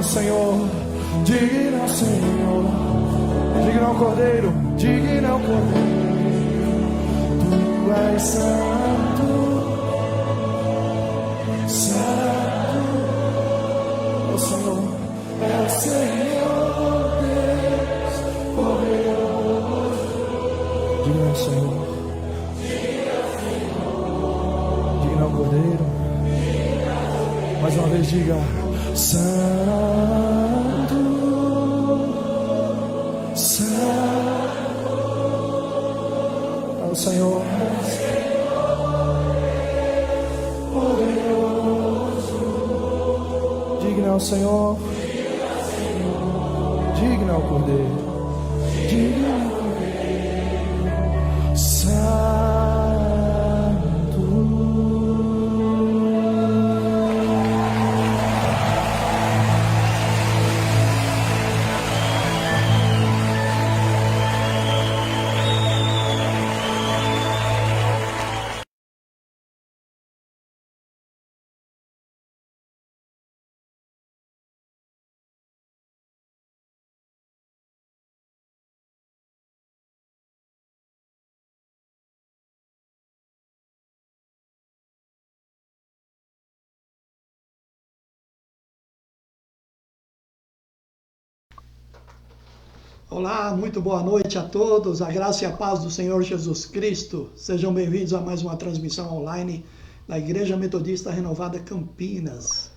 ao Senhor, digno ao Senhor, digno ao Cordeiro, digno ao Cordeiro. Tu és santo, santo, é o Senhor, é o Senhor Deus poderoso. Digno ao Senhor, digno ao Cordeiro. Mais uma vez diga: Santo, Santo, ao Senhor, poderoso, digno ao Senhor, digno ao Cordeiro, digno ao Cordeiro, Santo. Olá, muito boa noite a todos, a graça e a paz do Senhor Jesus Cristo. Sejam bem-vindos a mais uma transmissão online da Igreja Metodista Renovada Campinas.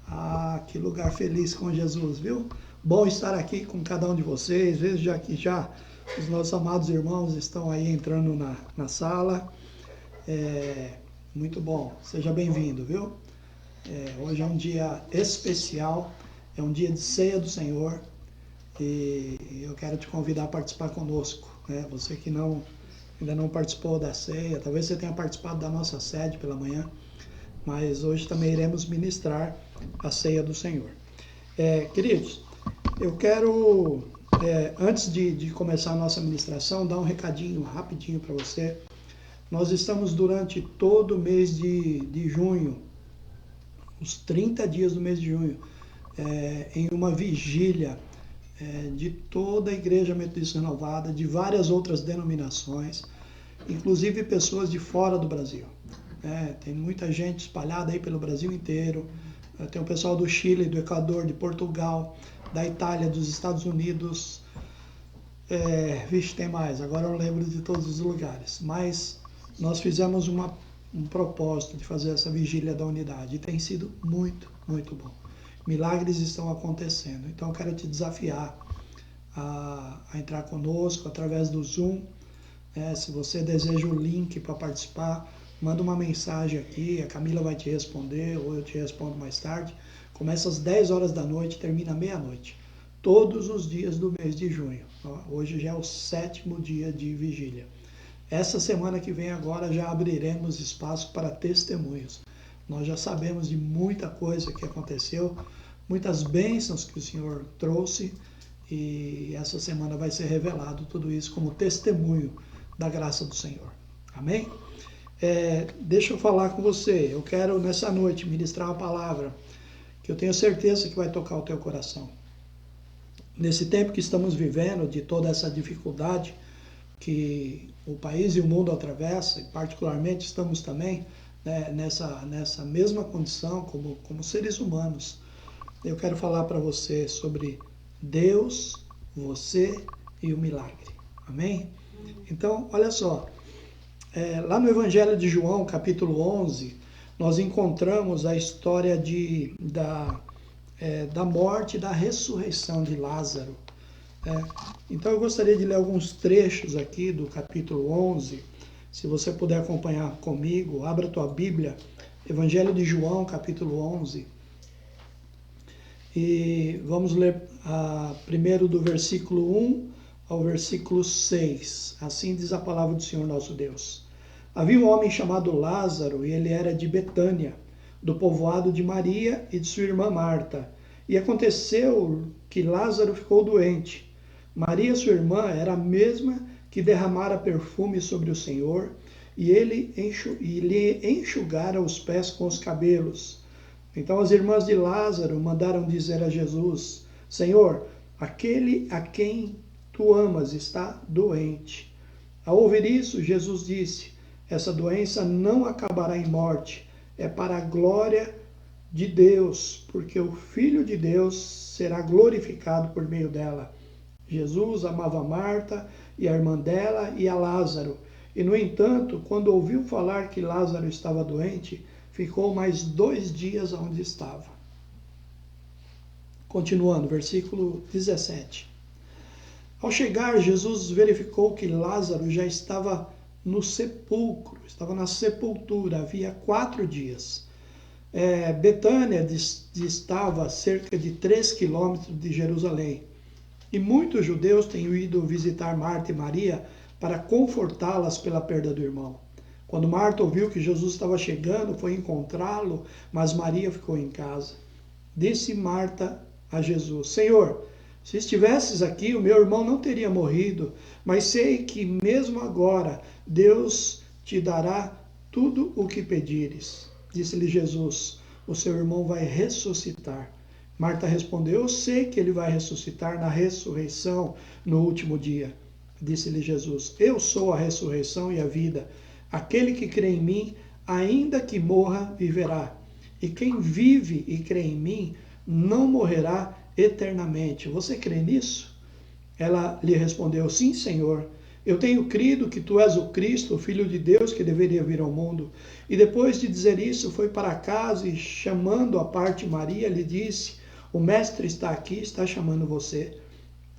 Ah, que lugar feliz com Jesus, viu? Bom estar aqui com cada um de vocês. Vejo que já os nossos amados irmãos estão aí entrando na sala. Muito bom, seja bem-vindo, viu? Hoje é um dia especial, é um dia de ceia do Senhor. E eu quero te convidar a participar conosco, né? Você que ainda não participou da ceia, talvez você tenha participado da nossa sede pela manhã, mas hoje também iremos ministrar a ceia do Senhor. Queridos, eu quero, antes de começar a nossa ministração, dar um recadinho rapidinho para você. Nós estamos durante todo o mês de junho, os 30 dias do mês de junho, em uma vigília de toda a Igreja Metodista Renovada, de várias outras denominações, inclusive pessoas de fora do Brasil. Tem muita gente espalhada aí pelo Brasil inteiro. Tem o pessoal do Chile, do Equador, de Portugal, da Itália, dos Estados Unidos. Tem mais, agora eu lembro de todos os lugares. Mas nós fizemos um propósito de fazer essa vigília da unidade e tem sido muito, muito bom. Milagres estão acontecendo, então eu quero te desafiar a entrar conosco através do Zoom. Se você deseja o link para participar, manda uma mensagem aqui, a Camila vai te responder ou eu te respondo mais tarde. Começa às 10 horas da noite, termina meia-noite, todos os dias do mês de junho. Hoje já é o 7º dia de vigília. Essa semana que vem agora já abriremos espaço para testemunhos. Nós já sabemos de muita coisa que aconteceu, muitas bênçãos que o Senhor trouxe, e essa semana vai ser revelado tudo isso como testemunho da graça do Senhor. Amém? Deixa eu falar com você. Eu quero nessa noite ministrar uma palavra que eu tenho certeza que vai tocar o teu coração. Nesse tempo que estamos vivendo, de toda essa dificuldade que o país e o mundo atravessa, e particularmente estamos também nessa mesma condição como seres humanos, eu quero falar para você sobre Deus, você e o milagre. Amém? Então, olha só, lá no Evangelho de João, capítulo 11, nós encontramos a história da morte e da ressurreição de Lázaro. Então eu gostaria de ler alguns trechos aqui do capítulo 11. Se você puder acompanhar comigo, abra a tua Bíblia, Evangelho de João, capítulo 11. E vamos ler primeiro do versículo 1 ao versículo 6. Assim diz a palavra do Senhor nosso Deus. Havia um homem chamado Lázaro, e ele era de Betânia, do povoado de Maria e de sua irmã Marta. E aconteceu que Lázaro ficou doente. Maria, sua irmã, era a mesma que derramara perfume sobre o Senhor, e lhe enxugara os pés com os cabelos. Então as irmãs de Lázaro mandaram dizer a Jesus: Senhor, aquele a quem tu amas está doente. Ao ouvir isso, Jesus disse: essa doença não acabará em morte, é para a glória de Deus, porque o Filho de Deus será glorificado por meio dela. Jesus amava Marta e a irmã dela e a Lázaro. E, no entanto, quando ouviu falar que Lázaro estava doente, ficou mais 2 dias onde estava. Continuando, versículo 17. Ao chegar, Jesus verificou que Lázaro já estava no sepulcro, estava na sepultura, havia 4 dias. Betânia distava cerca de 3 quilômetros de Jerusalém. E muitos judeus têm ido visitar Marta e Maria para confortá-las pela perda do irmão. Quando Marta ouviu que Jesus estava chegando, foi encontrá-lo, mas Maria ficou em casa. Disse Marta a Jesus: Senhor, se estivesses aqui, o meu irmão não teria morrido, mas sei que mesmo agora Deus te dará tudo o que pedires. Disse-lhe Jesus: o seu irmão vai ressuscitar. Marta respondeu: eu sei que ele vai ressuscitar na ressurreição no último dia. Disse-lhe Jesus: eu sou a ressurreição e a vida. Aquele que crê em mim, ainda que morra, viverá. E quem vive e crê em mim, não morrerá eternamente. Você crê nisso? Ela lhe respondeu: sim, Senhor. Eu tenho crido que tu és o Cristo, o Filho de Deus, que deveria vir ao mundo. E depois de dizer isso, foi para casa e, chamando à parte Maria, lhe disse: o mestre está aqui, está chamando você.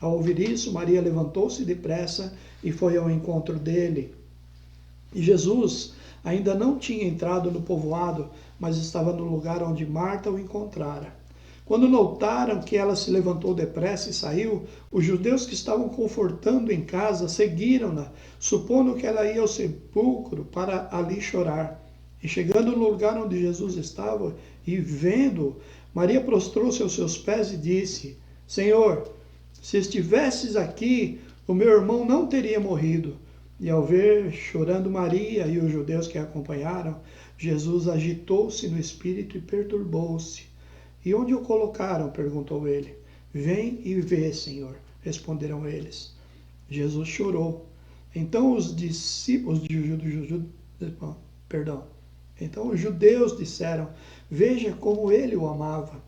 Ao ouvir isso, Maria levantou-se depressa e foi ao encontro dele. E Jesus ainda não tinha entrado no povoado, mas estava no lugar onde Marta o encontrara. Quando notaram que ela se levantou depressa e saiu, os judeus que estavam confortando em casa seguiram-na, supondo que ela ia ao sepulcro para ali chorar. E chegando no lugar onde Jesus estava e vendo, Maria prostrou-se aos seus pés e disse: Senhor, se estivesses aqui, o meu irmão não teria morrido. E ao ver chorando Maria e os judeus que a acompanharam, Jesus agitou-se no espírito e perturbou-se. E onde o colocaram? Perguntou ele. Vem e vê, Senhor, responderam eles. Jesus chorou. Então os judeus disseram: veja como ele o amava.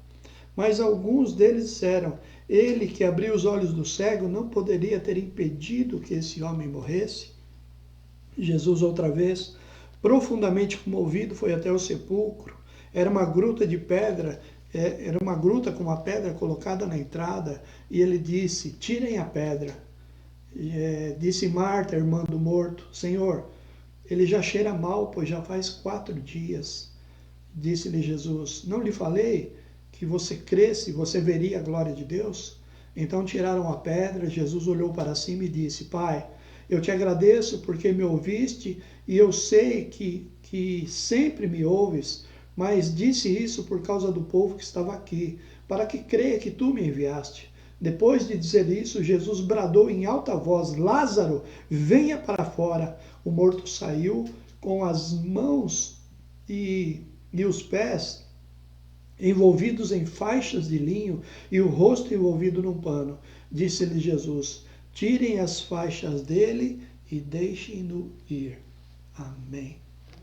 Mas alguns deles disseram: ele que abriu os olhos do cego não poderia ter impedido que esse homem morresse? Jesus, outra vez, profundamente comovido, foi até o sepulcro. Era uma gruta de pedra, era uma gruta com uma pedra colocada na entrada, e ele disse: tirem a pedra. Disse Marta, irmã do morto: Senhor, ele já cheira mal, pois já faz 4 dias. Disse-lhe Jesus: não lhe falei que você cresce, você veria a glória de Deus? Então tiraram a pedra. Jesus olhou para cima e disse: Pai, eu te agradeço porque me ouviste, e eu sei que sempre me ouves, mas disse isso por causa do povo que estava aqui, para que creia que tu me enviaste. Depois de dizer isso, Jesus bradou em alta voz: Lázaro, venha para fora. O morto saiu com as mãos e os pés envolvidos em faixas de linho e o rosto envolvido num pano. Disse-lhe Jesus: tirem as faixas dele e deixem-no ir. Amém.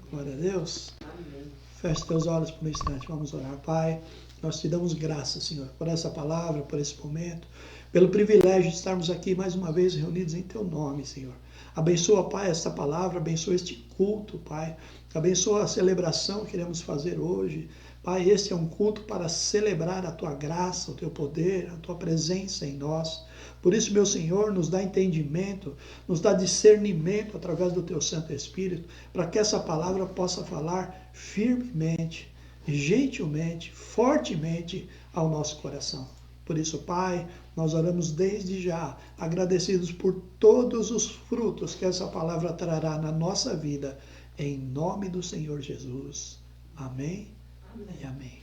Glória a Deus. Amém. Feche teus olhos por um instante, vamos orar. Pai, nós te damos graças, Senhor, por essa palavra, por esse momento, pelo privilégio de estarmos aqui mais uma vez reunidos em teu nome, Senhor. Abençoa, Pai, esta palavra, abençoa este culto, Pai. Abençoa a celebração que iremos fazer hoje. Pai, este é um culto para celebrar a tua graça, o teu poder, a tua presença em nós. Por isso, meu Senhor, nos dá entendimento, nos dá discernimento através do teu Santo Espírito, para que essa palavra possa falar firmemente, gentilmente, fortemente ao nosso coração. Por isso, Pai, nós oramos desde já, agradecidos por todos os frutos que essa palavra trará na nossa vida, em nome do Senhor Jesus. Amém. Amém. E amém.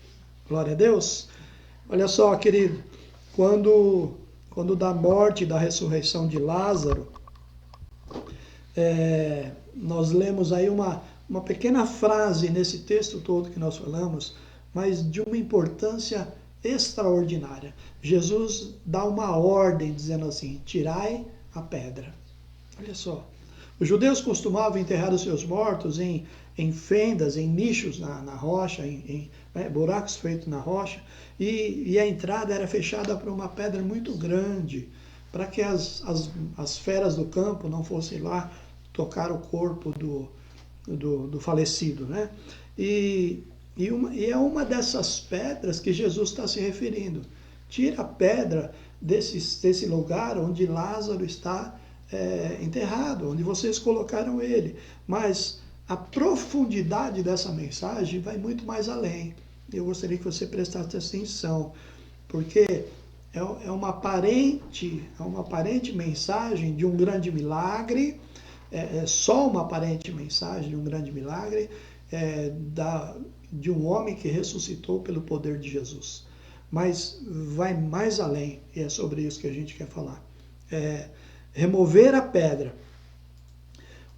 Glória a Deus. Olha só, querido, quando da morte e da ressurreição de Lázaro, nós lemos aí uma pequena frase nesse texto todo que nós falamos, mas de uma importância extraordinária. Jesus dá uma ordem dizendo assim: tirai a pedra. Olha só. Os judeus costumavam enterrar os seus mortos em fendas, em nichos na rocha, buracos feitos na rocha, e a entrada era fechada por uma pedra muito grande, para que as feras do campo não fossem lá tocar o corpo do falecido, né? E é uma dessas pedras que Jesus está se referindo. Tira a pedra desse lugar onde Lázaro está enterrado, onde vocês colocaram ele. Mas a profundidade dessa mensagem vai muito mais além. Eu gostaria que você prestasse atenção, porque é uma aparente mensagem de um grande milagre, só uma aparente mensagem de um grande milagre, de um homem que ressuscitou pelo poder de Jesus. Mas vai mais além, e é sobre isso que a gente quer falar. Remover a pedra.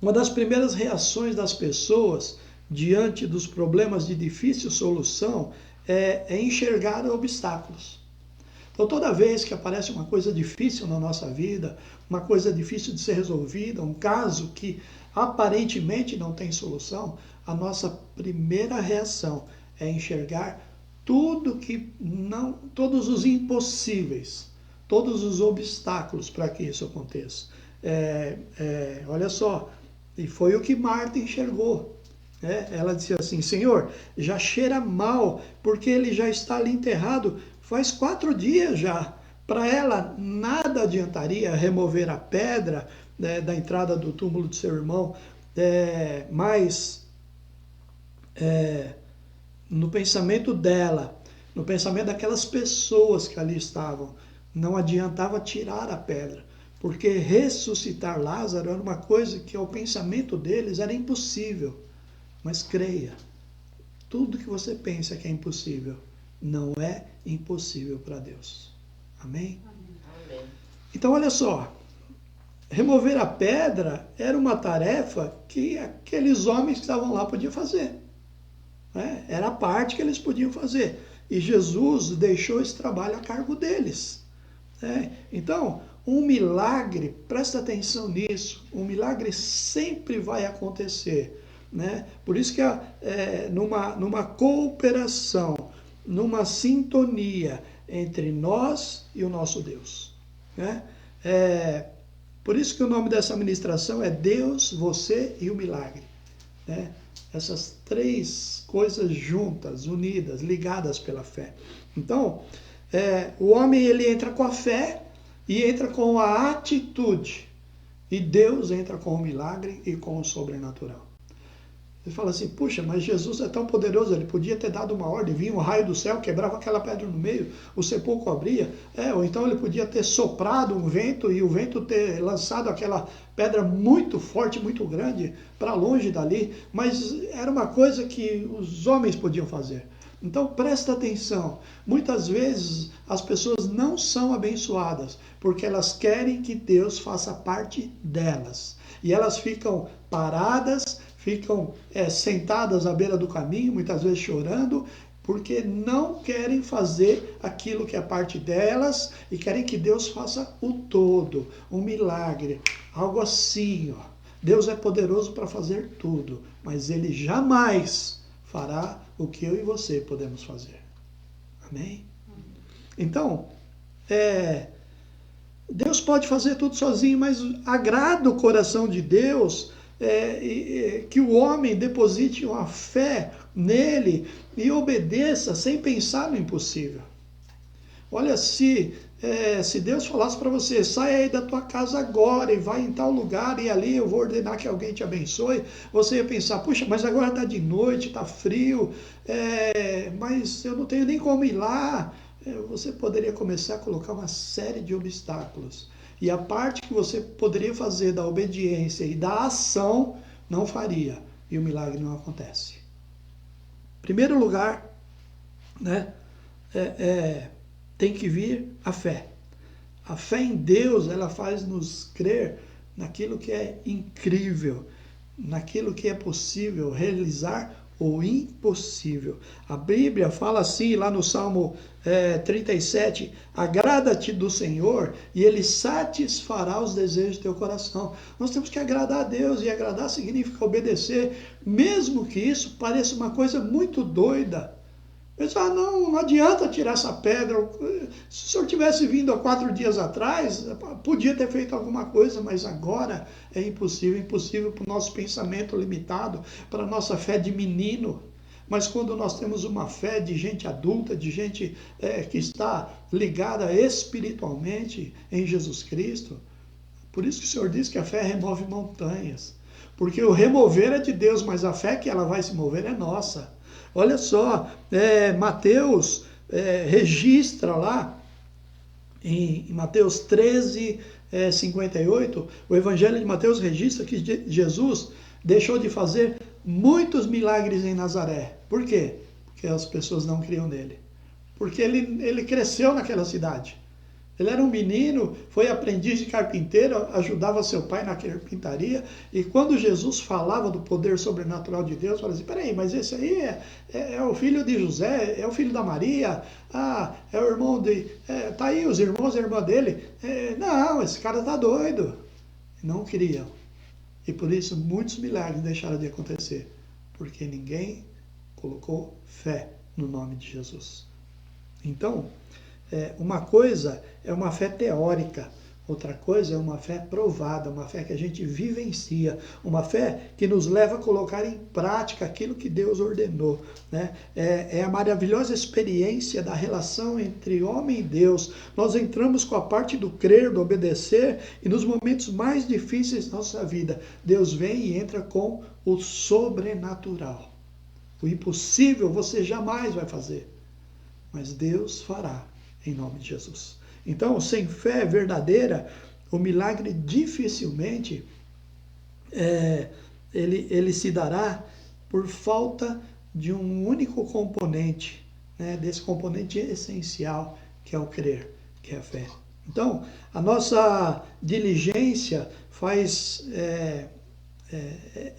Uma das primeiras reações das pessoas diante dos problemas de difícil solução é enxergar obstáculos. Então, toda vez que aparece uma coisa difícil na nossa vida, uma coisa difícil de ser resolvida, um caso que aparentemente não tem solução, a nossa primeira reação é enxergar todos os impossíveis, todos os obstáculos para que isso aconteça. Olha só, e foi o que Marta enxergou. Ela disse assim: Senhor, já cheira mal, porque ele já está ali enterrado faz 4 dias já. Para ela nada adiantaria remover a pedra da entrada do túmulo de seu irmão, mas no pensamento dela, no pensamento daquelas pessoas que ali estavam, não adiantava tirar a pedra, porque ressuscitar Lázaro era uma coisa que ao pensamento deles era impossível. Mas creia, tudo que você pensa que é impossível, não é impossível para Deus. Amém? Amém. Então olha só, remover a pedra era uma tarefa que aqueles homens que estavam lá podiam fazer. Era a parte que eles podiam fazer. E Jesus deixou esse trabalho a cargo deles. Então, um milagre, presta atenção nisso, um milagre sempre vai acontecer. Por isso que numa cooperação, numa sintonia entre nós e o nosso Deus. Por isso que o nome dessa ministração é Deus, Você e o Milagre. Essas 3 coisas juntas, unidas, ligadas pela fé. Então, o homem ele entra com a fé e entra com a atitude. E Deus entra com o milagre e com o sobrenatural. Você fala assim: puxa, mas Jesus é tão poderoso, ele podia ter dado uma ordem, vinha um raio do céu, quebrava aquela pedra no meio, o sepulcro abria, ou então ele podia ter soprado um vento e o vento ter lançado aquela pedra muito forte, muito grande, para longe dali, mas era uma coisa que os homens podiam fazer. Então presta atenção, muitas vezes as pessoas não são abençoadas, porque elas querem que Deus faça parte delas, e elas ficam paradas, ficam sentadas à beira do caminho, muitas vezes chorando, porque não querem fazer aquilo que é parte delas e querem que Deus faça o todo, um milagre, algo assim. Deus é poderoso para fazer tudo, mas Ele jamais fará o que eu e você podemos fazer. Amém? Então, Deus pode fazer tudo sozinho, mas agrada o coração de Deus que o homem deposite uma fé nele e obedeça sem pensar no impossível. Olha, se Deus falasse para você: sai aí da tua casa agora e vai em tal lugar e ali eu vou ordenar que alguém te abençoe, você ia pensar: puxa, mas agora está de noite, está frio, mas eu não tenho nem como ir lá. Você poderia começar a colocar uma série de obstáculos. E a parte que você poderia fazer da obediência e da ação, não faria. E o milagre não acontece. Em primeiro lugar, tem que vir a fé. A fé em Deus, ela faz nos crer naquilo que é incrível, naquilo que é possível realizar o impossível. A Bíblia fala assim, lá no Salmo 37, agrada-te do Senhor e Ele satisfará os desejos do teu coração. Nós temos que agradar a Deus, e agradar significa obedecer, mesmo que isso pareça uma coisa muito doida. Pensar, não adianta tirar essa pedra. Se o senhor tivesse vindo há 4 dias atrás, podia ter feito alguma coisa, mas agora é impossível para o nosso pensamento limitado, para a nossa fé de menino. Mas quando nós temos uma fé de gente adulta, de gente que está ligada espiritualmente em Jesus Cristo, por isso que o Senhor diz que a fé remove montanhas. Porque o remover é de Deus, mas a fé que ela vai se mover é nossa. Olha só, Mateus registra lá, em Mateus 13, 58, o Evangelho de Mateus registra que Jesus deixou de fazer muitos milagres em Nazaré. Por quê? Porque as pessoas não criam nele. Porque ele cresceu naquela cidade. Ele era um menino, foi aprendiz de carpinteiro, ajudava seu pai na carpintaria, e quando Jesus falava do poder sobrenatural de Deus, falava assim, peraí, mas esse aí é o filho de José, é o filho da Maria, é o irmão de... tá aí os irmãos e a irmã dele. Não, esse cara tá doido. Não queriam. E por isso muitos milagres deixaram de acontecer, porque ninguém colocou fé no nome de Jesus. Então, uma coisa é uma fé teórica, outra coisa é uma fé provada, uma fé que a gente vivencia, uma fé que nos leva a colocar em prática aquilo que Deus ordenou, né? É a maravilhosa experiência da relação entre homem e Deus. Nós entramos com a parte do crer, do obedecer, e nos momentos mais difíceis da nossa vida, Deus vem e entra com o sobrenatural. O impossível você jamais vai fazer, mas Deus fará. Em nome de Jesus. Então, sem fé verdadeira, o milagre dificilmente ele se dará por falta de um único componente, né, desse componente essencial, que é o crer, que é a fé. Então, a nossa diligência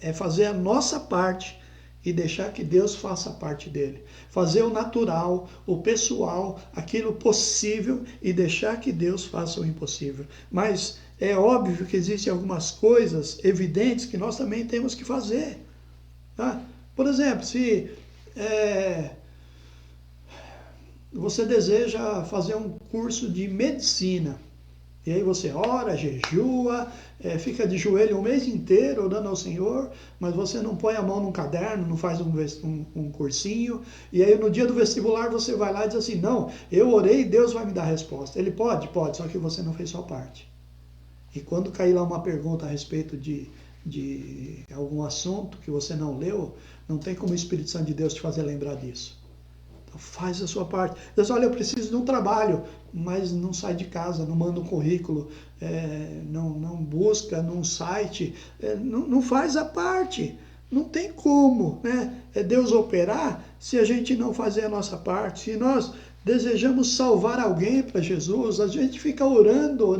é fazer a nossa parte e deixar que Deus faça a parte dele. Fazer o natural, o pessoal, aquilo possível, e deixar que Deus faça o impossível. Mas é óbvio que existem algumas coisas evidentes que nós também temos que fazer. Tá? Por exemplo, se você deseja fazer um curso de medicina, e aí você ora, jejua, fica de joelho um mês inteiro orando ao Senhor, mas você não põe a mão num caderno, não faz um cursinho, e aí no dia do vestibular você vai lá e diz assim, não, eu orei e Deus vai me dar a resposta. Ele pode, só que você não fez sua parte. E quando cair lá uma pergunta a respeito de algum assunto que você não leu, não tem como o Espírito Santo de Deus te fazer lembrar disso. Faz a sua parte. Deus, olha, eu preciso de um trabalho, mas não sai de casa, não manda um currículo, não busca num site, não faz a parte. Não tem como, né? Deus operar se a gente não fazer a nossa parte. Se nós desejamos salvar alguém para Jesus, a gente fica orando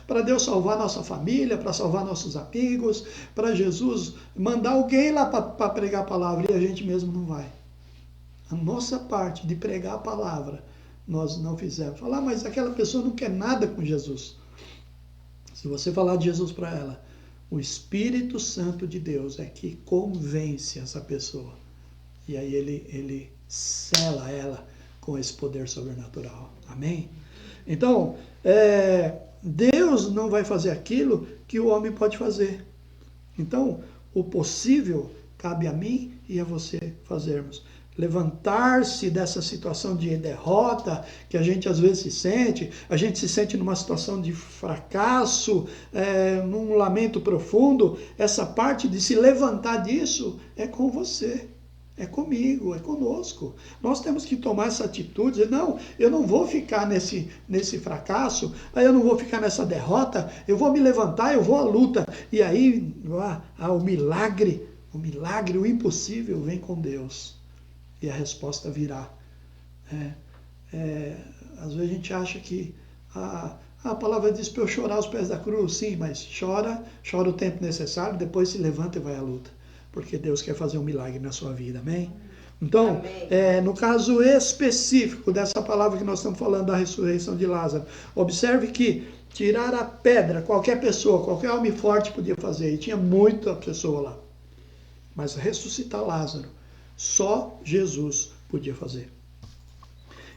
para Deus salvar nossa família, para salvar nossos amigos, para Jesus mandar alguém lá para pregar a palavra, e a gente mesmo não vai. A nossa parte de pregar a palavra, nós não fizemos. Falar, mas aquela pessoa não quer nada com Jesus. Se você falar de Jesus para ela, o Espírito Santo de Deus é que convence essa pessoa. E aí ele sela ela com esse poder sobrenatural. Amém? Então, Deus não vai fazer aquilo que o homem pode fazer. Então, o possível cabe a mim e a você fazermos. Levantar-se dessa situação de derrota que a gente às vezes a gente se sente numa situação de fracasso, num lamento profundo. Essa parte de se levantar disso é com você, é comigo, é conosco. Nós temos que tomar essa atitude, dizer, não, eu não vou ficar nesse fracasso, eu não vou ficar nessa derrota, eu vou me levantar, eu vou à luta. E aí o milagre, o impossível vem com Deus. E a resposta virá. Às vezes a gente acha que a palavra diz para eu chorar aos pés da cruz. Sim, mas chora o tempo necessário, depois se levanta e vai à luta. porque Deus quer fazer um milagre na sua vida, amém? Então, no caso específico dessa palavra que nós estamos falando da ressurreição de Lázaro, observe que tirar a pedra, qualquer pessoa, qualquer homem forte podia fazer, e tinha muita pessoa lá. Mas ressuscitar Lázaro, só Jesus podia fazer.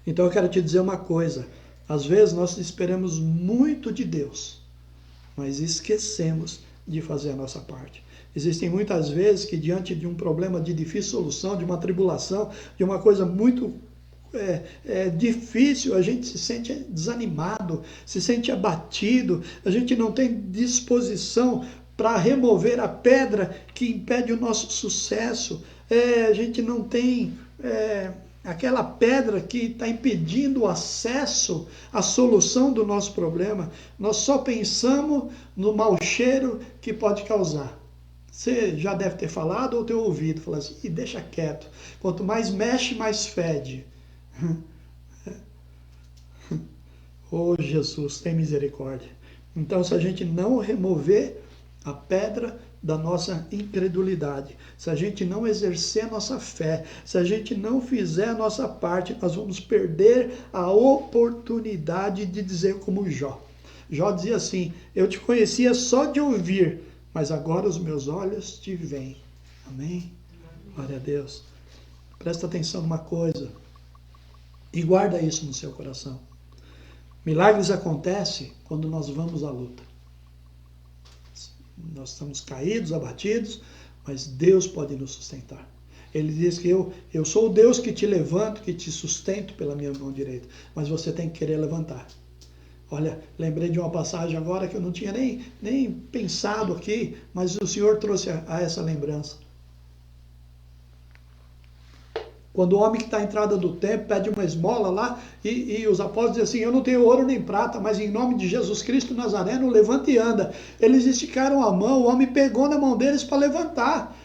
Então eu quero te dizer uma coisa, às vezes nós esperamos muito de Deus, mas esquecemos de fazer a nossa parte. Existem muitas vezes que diante de um problema de difícil solução, de uma tribulação, de uma coisa muito difícil, a gente se sente desanimado, se sente abatido, a gente não tem disposição para remover a pedra que impede o nosso sucesso, a gente não tem aquela pedra que está impedindo o acesso à solução do nosso problema. Nós só pensamos no mau cheiro que pode causar. Você já deve ter falado ou ter ouvido, falar assim, deixa quieto, quanto mais mexe, mais fede. Oh Jesus, tem misericórdia. Então, se a gente não remover a pedra da nossa incredulidade, se a gente não exercer a nossa fé, se a gente não fizer a nossa parte, nós vamos perder a oportunidade de dizer como Jó. Jó dizia assim, eu te conhecia só de ouvir, mas agora os meus olhos te veem. Amém? Glória a Deus. Presta atenção numa coisa e guarda isso no seu coração. Milagres acontecem quando nós vamos à luta. Nós estamos caídos, abatidos, mas Deus pode nos sustentar. Ele diz que eu sou o Deus que te levanto, que te sustento pela minha mão direita, mas você tem que querer levantar. Olha, lembrei de uma passagem agora que eu não tinha nem pensado aqui, mas o Senhor trouxe a essa lembrança. Quando o homem que está à entrada do templo pede uma esmola lá, e os apóstolos dizem assim, eu não tenho ouro nem prata, mas em nome de Jesus Cristo Nazareno, levanta e anda. Eles esticaram a mão, o homem pegou na mão deles para levantar.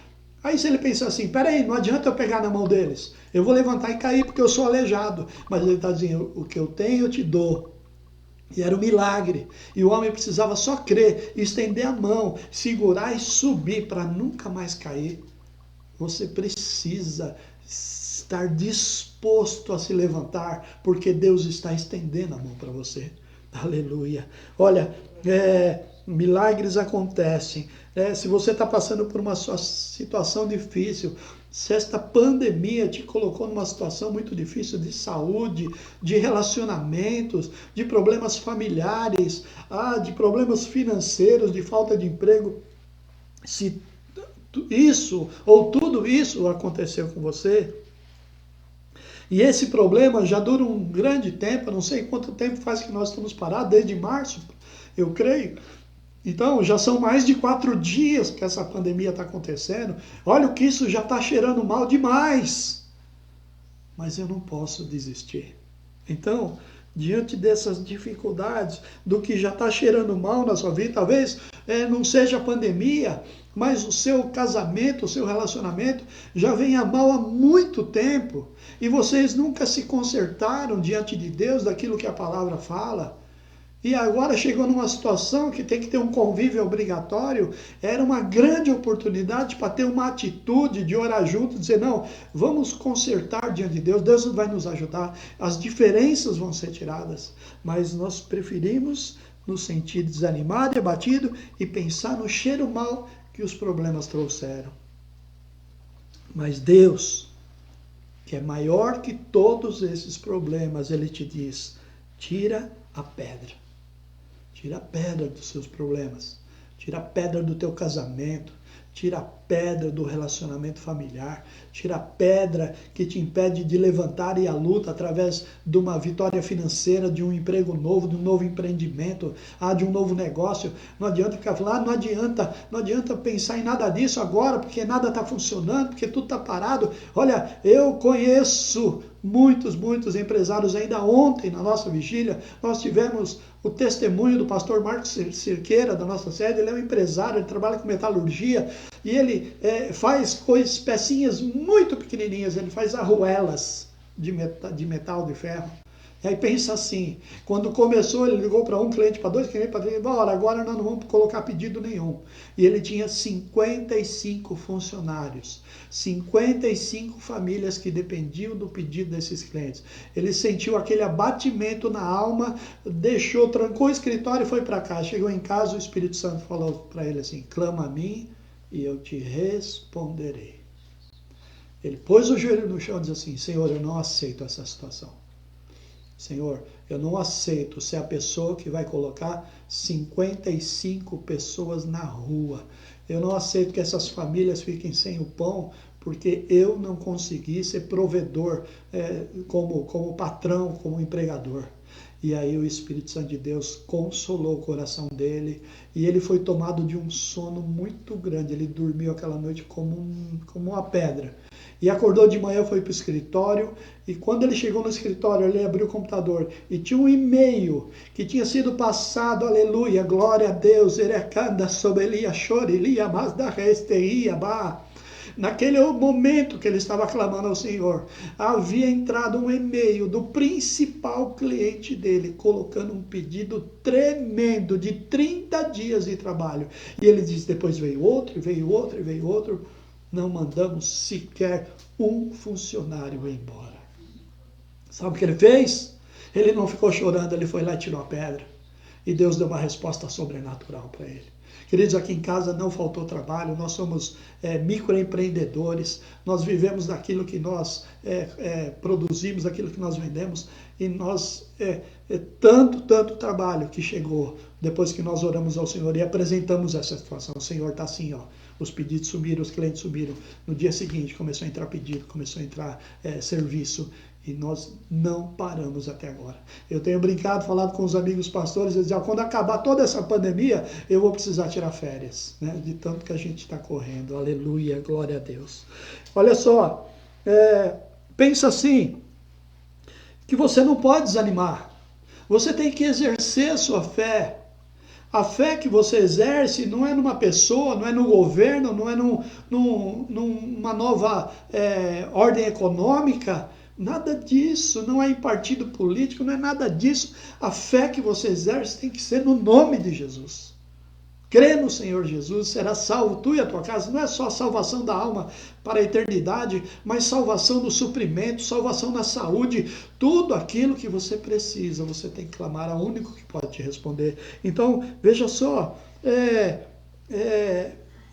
Aí se ele pensa assim, peraí, não adianta eu pegar na mão deles, eu vou levantar e cair porque eu sou aleijado. Mas ele está dizendo, o que eu tenho eu te dou. E era um milagre. E o homem precisava só crer, estender a mão, segurar e subir para nunca mais cair. Você precisa estar disposto a se levantar, porque Deus está estendendo a mão para você. Aleluia. Olha, milagres acontecem. Se você está passando por uma situação difícil, se esta pandemia te colocou numa situação muito difícil de saúde, de relacionamentos, de problemas familiares, de problemas financeiros, de falta de emprego, se isso ou tudo isso aconteceu com você, e esse problema já dura um grande tempo, eu não sei quanto tempo faz que nós estamos parados, desde março, eu creio. Então, já são mais de 4 dias que essa pandemia está acontecendo. Olha o que isso já está cheirando mal demais. Mas eu não posso desistir. Então, diante dessas dificuldades, do que já está cheirando mal na sua vida, talvez não seja a pandemia, mas o seu casamento, o seu relacionamento já venha mal há muito tempo. E vocês nunca se consertaram diante de Deus daquilo que a palavra fala. E agora chegou numa situação que tem que ter um convívio obrigatório, era uma grande oportunidade para ter uma atitude de orar junto, dizer, não, vamos consertar diante de Deus, Deus vai nos ajudar, as diferenças vão ser tiradas, mas nós preferimos nos sentir desanimado e abatido e pensar no cheiro mau que os problemas trouxeram. Mas Deus, que é maior que todos esses problemas, Ele te diz, tira a pedra. Tira a pedra dos seus problemas, tira a pedra do teu casamento, tira a pedra do relacionamento familiar, tira a pedra que te impede de levantar e a luta através de uma vitória financeira, de um emprego novo, de um novo empreendimento, de um novo negócio. Não adianta ficar falando, não adianta pensar em nada disso agora, porque nada está funcionando, porque tudo está parado. Olha, eu conheço muitos empresários. Ainda ontem, na nossa vigília, nós tivemos o testemunho do pastor Marcos Cirqueira, da nossa sede. Ele é um empresário, ele trabalha com metalurgia, e ele faz pecinhas muito pequenininhas, ele faz arruelas de metal, de ferro. E aí pensa assim, quando começou, ele ligou para um cliente, para dois clientes, para três, agora nós não vamos colocar pedido nenhum. E ele tinha 55 funcionários, 55 famílias que dependiam do pedido desses clientes. Ele sentiu aquele abatimento na alma, deixou, trancou o escritório e foi para casa. Chegou em casa, o Espírito Santo falou para ele assim, clama a mim e eu te responderei. Ele pôs o joelho no chão e disse assim, Senhor, eu não aceito essa situação. Senhor, eu não aceito ser a pessoa que vai colocar 55 pessoas na rua. Eu não aceito que essas famílias fiquem sem o pão, porque eu não consegui ser provedor como patrão, como empregador. E aí o Espírito Santo de Deus consolou o coração dele e ele foi tomado de um sono muito grande. Ele dormiu aquela noite como uma pedra. E acordou de manhã, foi para o escritório, e quando ele chegou no escritório, ele abriu o computador, e tinha um e-mail que tinha sido passado, aleluia, glória a Deus, erecanda, sobelia, chorelia, mas da resteia, bah. Naquele momento que ele estava clamando ao Senhor, havia entrado um e-mail do principal cliente dele, colocando um pedido tremendo de 30 dias de trabalho. E ele disse, depois veio outro, e veio outro, e veio outro. Não mandamos sequer um funcionário embora. Sabe o que ele fez? Ele não ficou chorando, ele foi lá e tirou a pedra. E Deus deu uma resposta sobrenatural para ele. Queridos, aqui em casa não faltou trabalho, nós somos microempreendedores, nós vivemos daquilo que nós produzimos, daquilo que nós vendemos, e nós, tanto trabalho que chegou depois que nós oramos ao Senhor e apresentamos essa situação. O Senhor está assim, ó, os pedidos sumiram, os clientes sumiram. No dia seguinte começou a entrar pedido, começou a entrar serviço, e nós não paramos até agora. Eu tenho brincado, falado com os amigos pastores, eles dizem, quando acabar toda essa pandemia, eu vou precisar tirar férias, né? De tanto que a gente está correndo. Aleluia, glória a Deus. Olha só, pensa assim, que você não pode desanimar. Você tem que exercer a sua fé. A fé que você exerce não é numa pessoa, não é no governo, não é numa nova ordem econômica. Nada disso, não é em partido político, não é nada disso. A fé que você exerce tem que ser no nome de Jesus. Crê no Senhor Jesus, será salvo tu e a tua casa. Não é só salvação da alma para a eternidade, mas salvação do suprimento, salvação na saúde. Tudo aquilo que você precisa, você tem que clamar ao único que pode te responder. Então, veja só,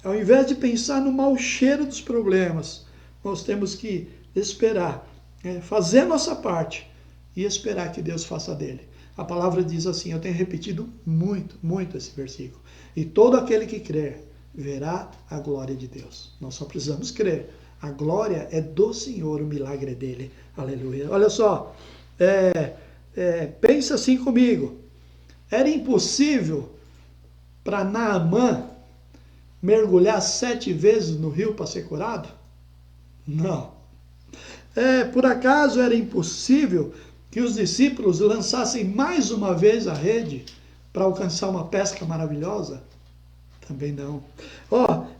ao invés de pensar no mau cheiro dos problemas, nós temos que esperar. Fazer a nossa parte e esperar que Deus faça dele. A palavra diz assim, eu tenho repetido muito esse versículo. E todo aquele que crer verá a glória de Deus. Nós só precisamos crer. A glória é do Senhor, o milagre é dele. Aleluia. Olha só, pensa assim comigo. Era impossível para Naamã mergulhar 7 vezes no rio para ser curado? Não. Por acaso era impossível que os discípulos lançassem mais uma vez a rede para alcançar uma pesca maravilhosa? Também não.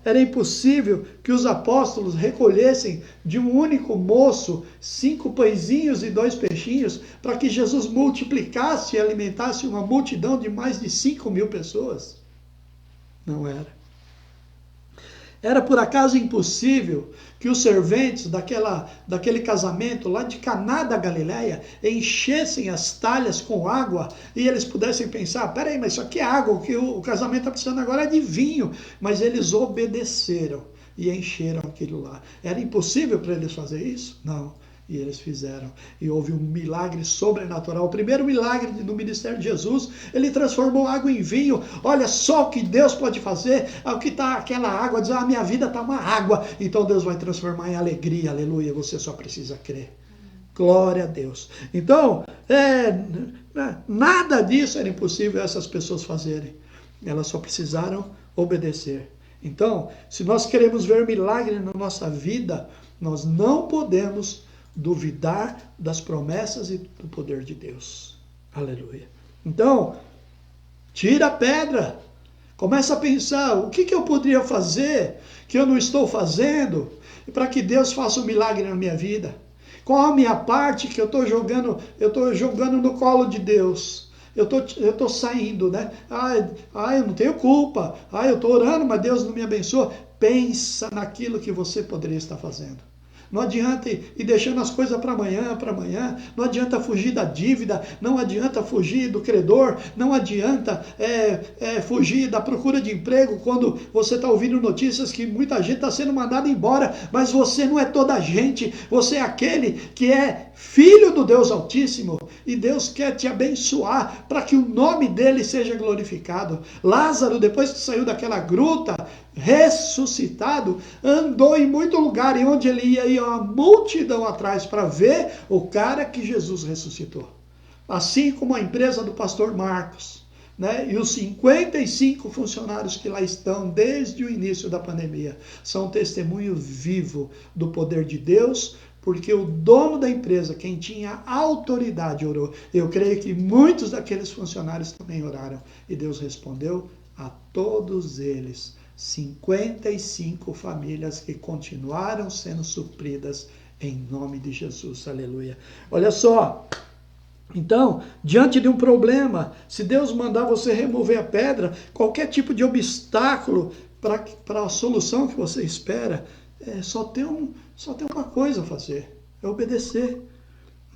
Era impossível que os apóstolos recolhessem de um único moço 5 pãezinhos e 2 peixinhos para que Jesus multiplicasse e alimentasse uma multidão de mais de 5.000 pessoas? Não era. Era por acaso impossível que os serventes daquele casamento lá de Caná da Galileia enchessem as talhas com água e eles pudessem pensar, peraí, mas isso aqui é água, o que o casamento está precisando agora é de vinho. Mas eles obedeceram e encheram aquilo lá. Era impossível para eles fazer isso? Não. E eles fizeram. E houve um milagre sobrenatural. O primeiro milagre no ministério de Jesus, ele transformou água em vinho. Olha só o que Deus pode fazer. O que está aquela água, diz, minha vida está uma água. Então Deus vai transformar em alegria. Aleluia. Você só precisa crer. Glória a Deus. Então, nada disso era impossível essas pessoas fazerem. Elas só precisaram obedecer. Então, se nós queremos ver milagre na nossa vida, nós não podemos duvidar das promessas e do poder de Deus. Aleluia. Então, tira a pedra. Começa a pensar, o que eu poderia fazer que eu não estou fazendo para que Deus faça um milagre na minha vida? Qual a minha parte que eu estou jogando no colo de Deus? Eu tô saindo, né? Eu não tenho culpa. Eu estou orando, mas Deus não me abençoa. Pensa naquilo que você poderia estar fazendo. Não adianta ir deixando as coisas para amanhã. Não adianta fugir da dívida. Não adianta fugir do credor. Não adianta fugir da procura de emprego quando você está ouvindo notícias que muita gente está sendo mandada embora. Mas você não é toda a gente. Você é aquele que é filho do Deus Altíssimo. E Deus quer te abençoar para que o nome dele seja glorificado. Lázaro, depois que saiu daquela gruta, ressuscitado, andou em muito lugar, e onde ele ia uma multidão atrás para ver o cara que Jesus ressuscitou. Assim como a empresa do pastor Marcos, né? E os 55 funcionários que lá estão desde o início da pandemia são testemunho vivo do poder de Deus, porque o dono da empresa, quem tinha autoridade, orou. Eu creio que muitos daqueles funcionários também oraram, e Deus respondeu a todos eles. 55 famílias que continuaram sendo supridas em nome de Jesus, aleluia. Olha só, então, diante de um problema, se Deus mandar você remover a pedra, qualquer tipo de obstáculo para a solução que você espera, só tem uma coisa a fazer, é obedecer.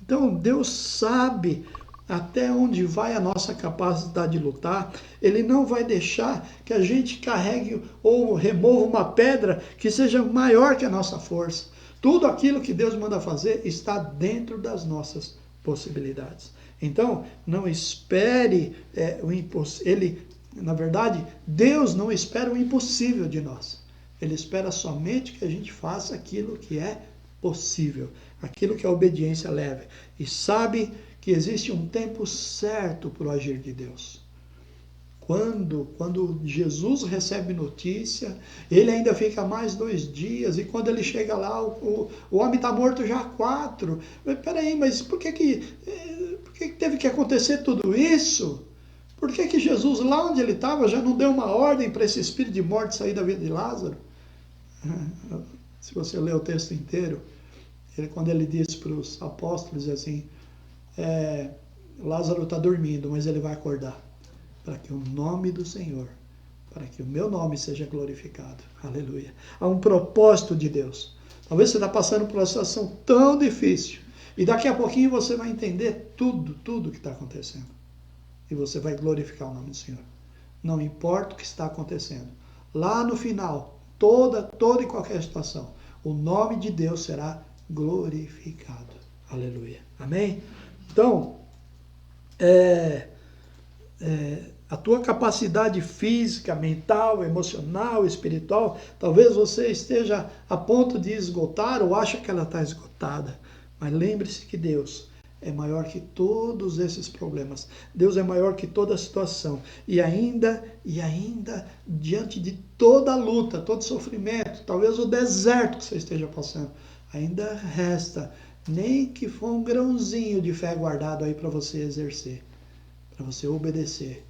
Então, Deus sabe até onde vai a nossa capacidade de lutar. Ele não vai deixar que a gente carregue ou remova uma pedra que seja maior que a nossa força. Tudo aquilo que Deus manda fazer está dentro das nossas possibilidades. Então, não espere o impossível. Na verdade, Deus não espera o impossível de nós. Ele espera somente que a gente faça aquilo que é possível, aquilo que a obediência leva. E sabe que existe um tempo certo para o agir de Deus. Quando Jesus recebe notícia, ele ainda fica mais 2 dias, e quando ele chega lá, o homem está morto já há 4. Peraí, mas por que teve que acontecer tudo isso? Por que Jesus, lá onde ele estava, já não deu uma ordem para esse espírito de morte sair da vida de Lázaro? Se você ler o texto inteiro, quando ele disse para os apóstolos assim, Lázaro está dormindo, mas ele vai acordar, para que o nome do Senhor, para que o meu nome seja glorificado. Aleluia. Há um propósito de Deus. Talvez você está passando por uma situação tão difícil, e daqui a pouquinho você vai entender tudo que está acontecendo. E você vai glorificar o nome do Senhor. Não importa o que está acontecendo. Lá no final, toda e qualquer situação, o nome de Deus será glorificado. Aleluia. Amém? Então, a tua capacidade física, mental, emocional, espiritual, talvez você esteja a ponto de esgotar ou acha que ela está esgotada. Mas lembre-se que Deus é maior que todos esses problemas. Deus é maior que toda a situação. E ainda, diante de toda a luta, todo sofrimento, talvez o deserto que você esteja passando, ainda resta nem que for um grãozinho de fé guardado aí para você exercer, para você obedecer.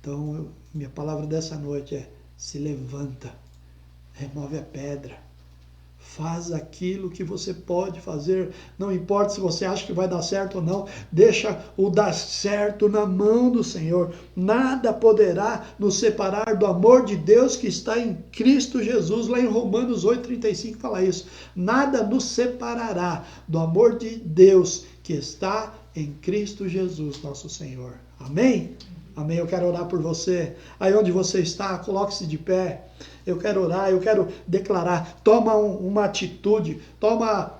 Então, minha palavra dessa noite é: se levanta, remove a pedra, faz aquilo que você pode fazer, não importa se você acha que vai dar certo ou não, deixa o dar certo na mão do Senhor. Nada poderá nos separar do amor de Deus que está em Cristo Jesus. Lá em Romanos 8,35 fala isso. Nada nos separará do amor de Deus que está em Cristo Jesus, nosso Senhor. Amém? Amém. Eu quero orar por você. Aí onde você está, coloque-se de pé. Eu quero orar, eu quero declarar. Toma uma atitude, toma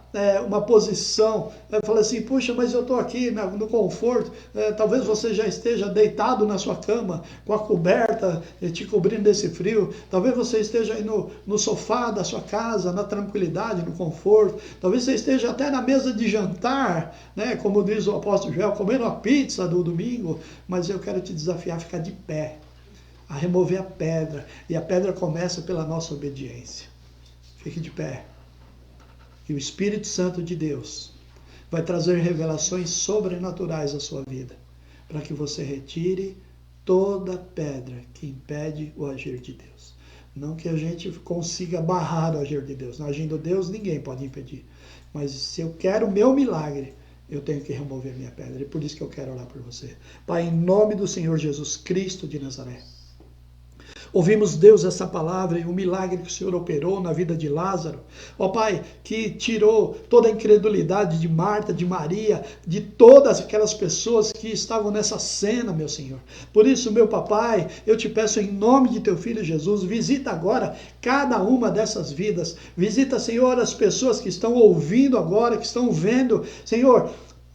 uma posição. Fala assim, puxa, mas eu estou aqui no conforto. Talvez você já esteja deitado na sua cama, com a coberta te cobrindo desse frio. Talvez você esteja aí no sofá da sua casa, na tranquilidade, no conforto. Talvez você esteja até na mesa de jantar, né, como diz o apóstolo Joel, comendo a pizza do domingo. Mas eu quero te desafiar a ficar de pé, a remover a pedra. E a pedra começa pela nossa obediência. Fique de pé. E o Espírito Santo de Deus vai trazer revelações sobrenaturais à sua vida, para que você retire toda pedra que impede o agir de Deus. Não que a gente consiga barrar o agir de Deus. No agindo Deus, ninguém pode impedir. Mas se eu quero o meu milagre, eu tenho que remover minha pedra. E por isso que eu quero orar por você. Pai, em nome do Senhor Jesus Cristo de Nazaré. Ouvimos, Deus, essa palavra e o milagre que o Senhor operou na vida de Lázaro. Ó Pai, que tirou toda a incredulidade de Marta, de Maria, de todas aquelas pessoas que estavam nessa cena, meu Senhor. Por isso, meu papai, eu te peço em nome de teu Filho Jesus, visita agora cada uma dessas vidas. Visita, Senhor, as pessoas que estão ouvindo agora, que estão vendo. Senhor,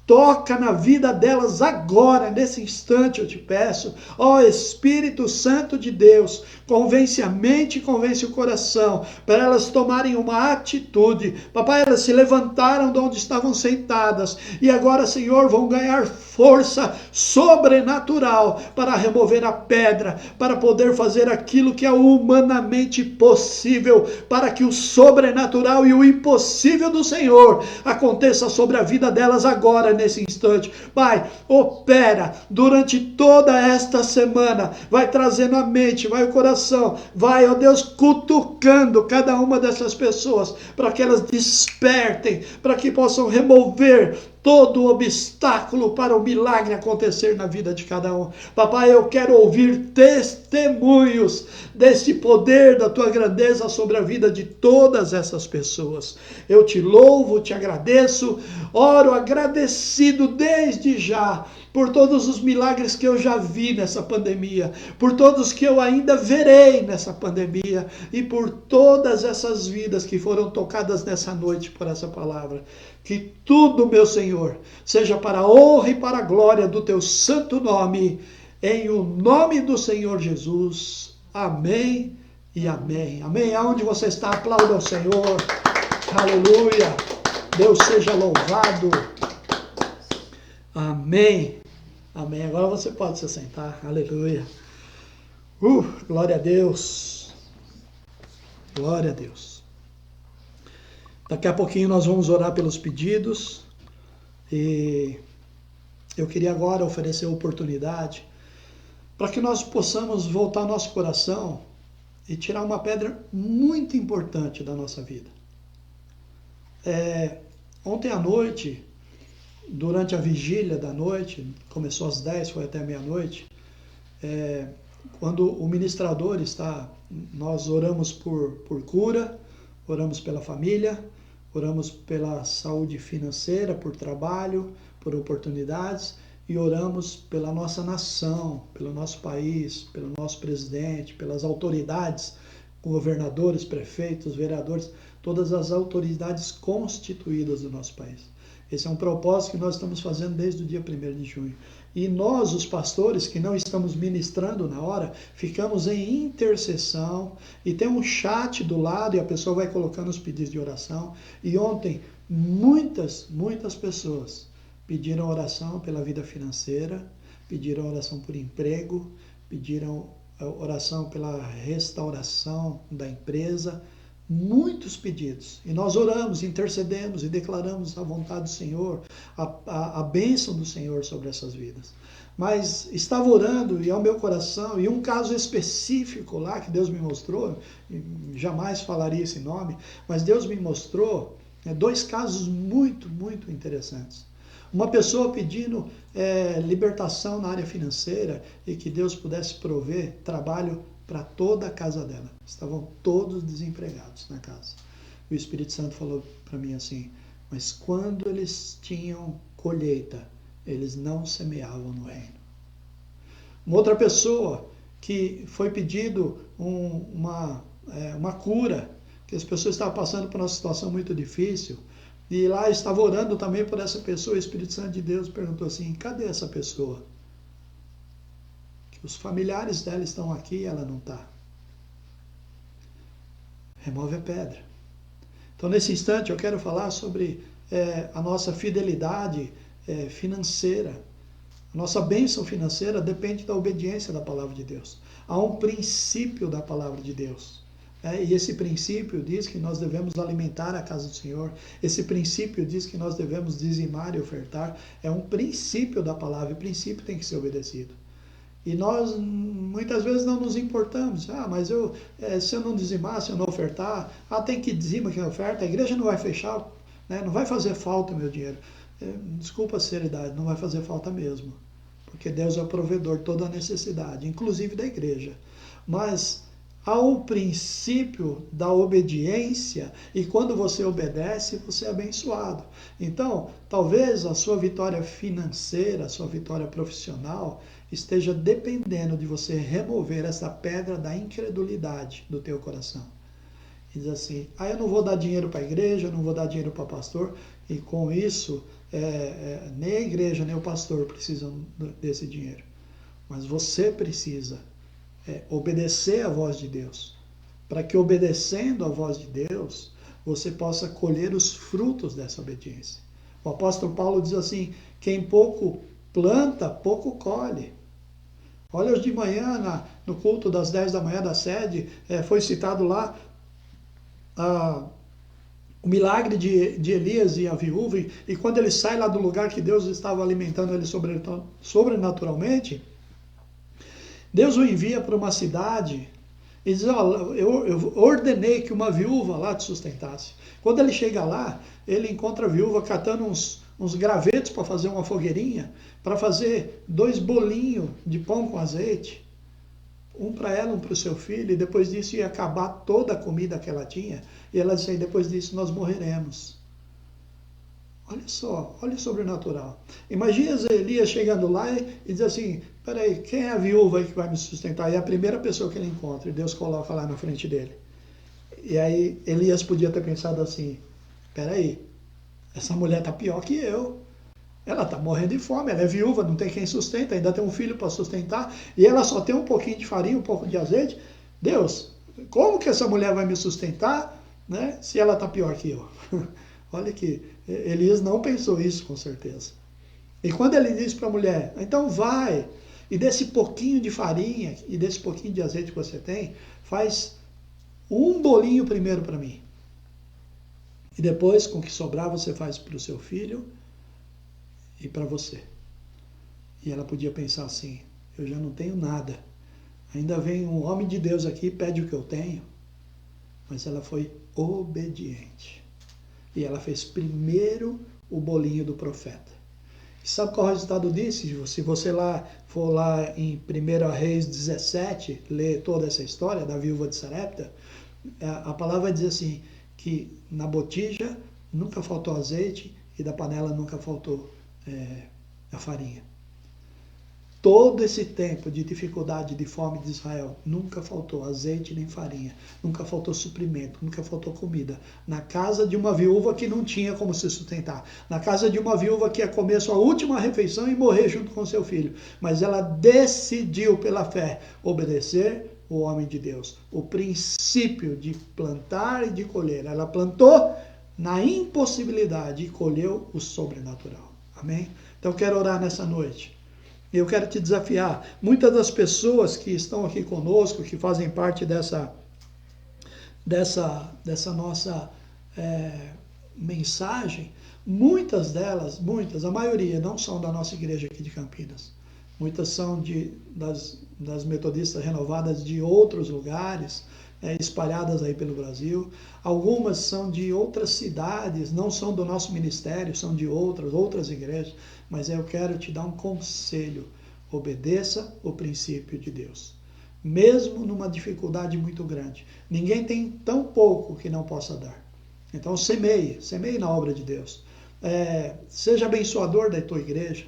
toca na vida delas agora, nesse instante eu te peço. Ó Espírito Santo de Deus, convence a mente e convence o coração, para elas tomarem uma atitude. Papai, elas se levantaram de onde estavam sentadas, e agora, Senhor, vão ganhar força sobrenatural para remover a pedra, para poder fazer aquilo que é humanamente possível, para que o sobrenatural e o impossível do Senhor aconteça sobre a vida delas agora, nesse instante. Pai, opera durante toda esta semana, vai trazendo a mente, vai o coração, vai, ó Deus, cutucando cada uma dessas pessoas, para que elas despertem, para que possam remover todo obstáculo para o milagre acontecer na vida de cada um. Papai, eu quero ouvir testemunhos desse poder da tua grandeza sobre a vida de todas essas pessoas. Eu te louvo, te agradeço, oro agradecido desde já por todos os milagres que eu já vi nessa pandemia, por todos que eu ainda verei nessa pandemia e por todas essas vidas que foram tocadas nessa noite por essa palavra. Que tudo, meu Senhor, seja para a honra e para a glória do teu santo nome, em o nome do Senhor Jesus. Amém e amém. Amém. Aonde você está, aplauda ao Senhor. Aleluia. Deus seja louvado. Amém. Amém. Agora você pode se sentar. Aleluia. Glória a Deus. Glória a Deus. Daqui a pouquinho nós vamos orar pelos pedidos. E eu queria agora oferecer a oportunidade para que nós possamos voltar nosso coração e tirar uma pedra muito importante da nossa vida. Ontem à noite, durante a vigília da noite, começou às 10, foi até meia-noite, quando o ministrador nós oramos por cura, oramos pela família, oramos pela saúde financeira, por trabalho, por oportunidades, e oramos pela nossa nação, pelo nosso país, pelo nosso presidente, pelas autoridades, governadores, prefeitos, vereadores, todas as autoridades constituídas do nosso país. Esse é um propósito que nós estamos fazendo desde o dia 1º de junho. E nós, os pastores, que não estamos ministrando na hora, ficamos em intercessão, e tem um chat do lado, e a pessoa vai colocando os pedidos de oração. E ontem, muitas pessoas pediram oração pela vida financeira, pediram oração por emprego, pediram oração pela restauração da empresa, muitos pedidos, e nós oramos, intercedemos e declaramos a vontade do Senhor, a bênção do Senhor sobre essas vidas. Mas estava orando e ao meu coração, e um caso específico lá que Deus me mostrou, jamais falaria esse nome, mas Deus me mostrou 2 casos muito interessantes. Uma pessoa pedindo libertação na área financeira e que Deus pudesse prover trabalho para toda a casa dela. Estavam todos desempregados na casa. O Espírito Santo falou para mim assim: mas quando eles tinham colheita, eles não semeavam no reino. Uma outra pessoa que foi pedido uma cura, que as pessoas estavam passando por uma situação muito difícil, e lá estava orando também por essa pessoa. O Espírito Santo de Deus perguntou assim: cadê essa pessoa? Os familiares dela estão aqui e ela não está. Remove a pedra. Então, nesse instante, eu quero falar sobre a nossa fidelidade financeira. A nossa bênção financeira depende da obediência da palavra de Deus. Há um princípio da palavra de Deus. E esse princípio diz que nós devemos alimentar a casa do Senhor. Esse princípio diz que nós devemos dizimar e ofertar. É um princípio da palavra, e o princípio tem que ser obedecido. E nós muitas vezes não nos importamos. Mas se eu não dizimar, se eu não ofertar, tem que dizimar, que oferta, a igreja não vai fechar. né? Não vai fazer falta meu dinheiro. Desculpa a seriedade, não vai fazer falta mesmo. Porque Deus é o provedor de toda a necessidade, inclusive da igreja. Mas ao princípio da obediência, e quando você obedece, você é abençoado. Então, talvez a sua vitória financeira, a sua vitória profissional, esteja dependendo de você remover essa pedra da incredulidade do teu coração. E diz assim, eu não vou dar dinheiro para a igreja, eu não vou dar dinheiro para o pastor, e com isso, nem a igreja, nem o pastor precisam desse dinheiro. Mas você precisa obedecer à voz de Deus, para que obedecendo à voz de Deus, você possa colher os frutos dessa obediência. O apóstolo Paulo diz assim, quem pouco planta, pouco colhe. Olha, hoje de manhã, no culto das 10 da manhã da sede, foi citado lá o milagre de Elias e a viúva, e quando ele sai lá do lugar que Deus estava alimentando ele sobrenaturalmente, Deus o envia para uma cidade e diz, eu ordenei que uma viúva lá te sustentasse. Quando ele chega lá, ele encontra a viúva catando uns gravetos para fazer uma fogueirinha, para fazer 2 bolinhos de pão com azeite, um para ela, um para o seu filho, e depois disso ia acabar toda a comida que ela tinha, e ela disse, depois disso nós morreremos. Olha só, olha o sobrenatural. Imagina Elias chegando lá e diz assim, peraí, quem é a viúva aí que vai me sustentar? E é a primeira pessoa que ele encontra, e Deus coloca lá na frente dele. E aí Elias podia ter pensado assim, peraí, essa mulher está pior que eu. Ela está morrendo de fome, ela é viúva, não tem quem sustenta, ainda tem um filho para sustentar, e ela só tem um pouquinho de farinha, um pouco de azeite. Deus, como que essa mulher vai me sustentar, né, se ela está pior que eu? Olha que Elias não pensou isso, com certeza. E quando ele disse para a mulher, então vai, e desse pouquinho de farinha, e desse pouquinho de azeite que você tem, faz um bolinho primeiro para mim. E depois, com o que sobrar, você faz para o seu filho e para você. E ela podia pensar assim, eu já não tenho nada. Ainda vem um homem de Deus aqui e pede o que eu tenho. Mas ela foi obediente. E ela fez primeiro o bolinho do profeta. E sabe qual é o resultado disso? Se você for lá em 1 Reis 17, ler toda essa história da viúva de Sarepta, a palavra diz assim, que na botija nunca faltou azeite e da panela nunca faltou a farinha. Todo esse tempo de dificuldade, de fome de Israel, nunca faltou azeite nem farinha, nunca faltou suprimento, nunca faltou comida. Na casa de uma viúva que não tinha como se sustentar, na casa de uma viúva que ia comer sua última refeição e morrer junto com seu filho. Mas ela decidiu pela fé obedecer o homem de Deus. O princípio de plantar e de colher. Ela plantou na impossibilidade e colheu o sobrenatural. Amém? Então eu quero orar nessa noite. Eu quero te desafiar. Muitas das pessoas que estão aqui conosco, que fazem parte dessa nossa mensagem, muitas delas, a maioria, não são da nossa igreja aqui de Campinas. Muitas são das metodistas renovadas de outros lugares, espalhadas aí pelo Brasil. Algumas são de outras cidades, não são do nosso ministério, são de outras igrejas. Mas eu quero te dar um conselho. Obedeça o princípio de Deus. Mesmo numa dificuldade muito grande. Ninguém tem tão pouco que não possa dar. Então semeie na obra de Deus. Seja abençoador da tua igreja.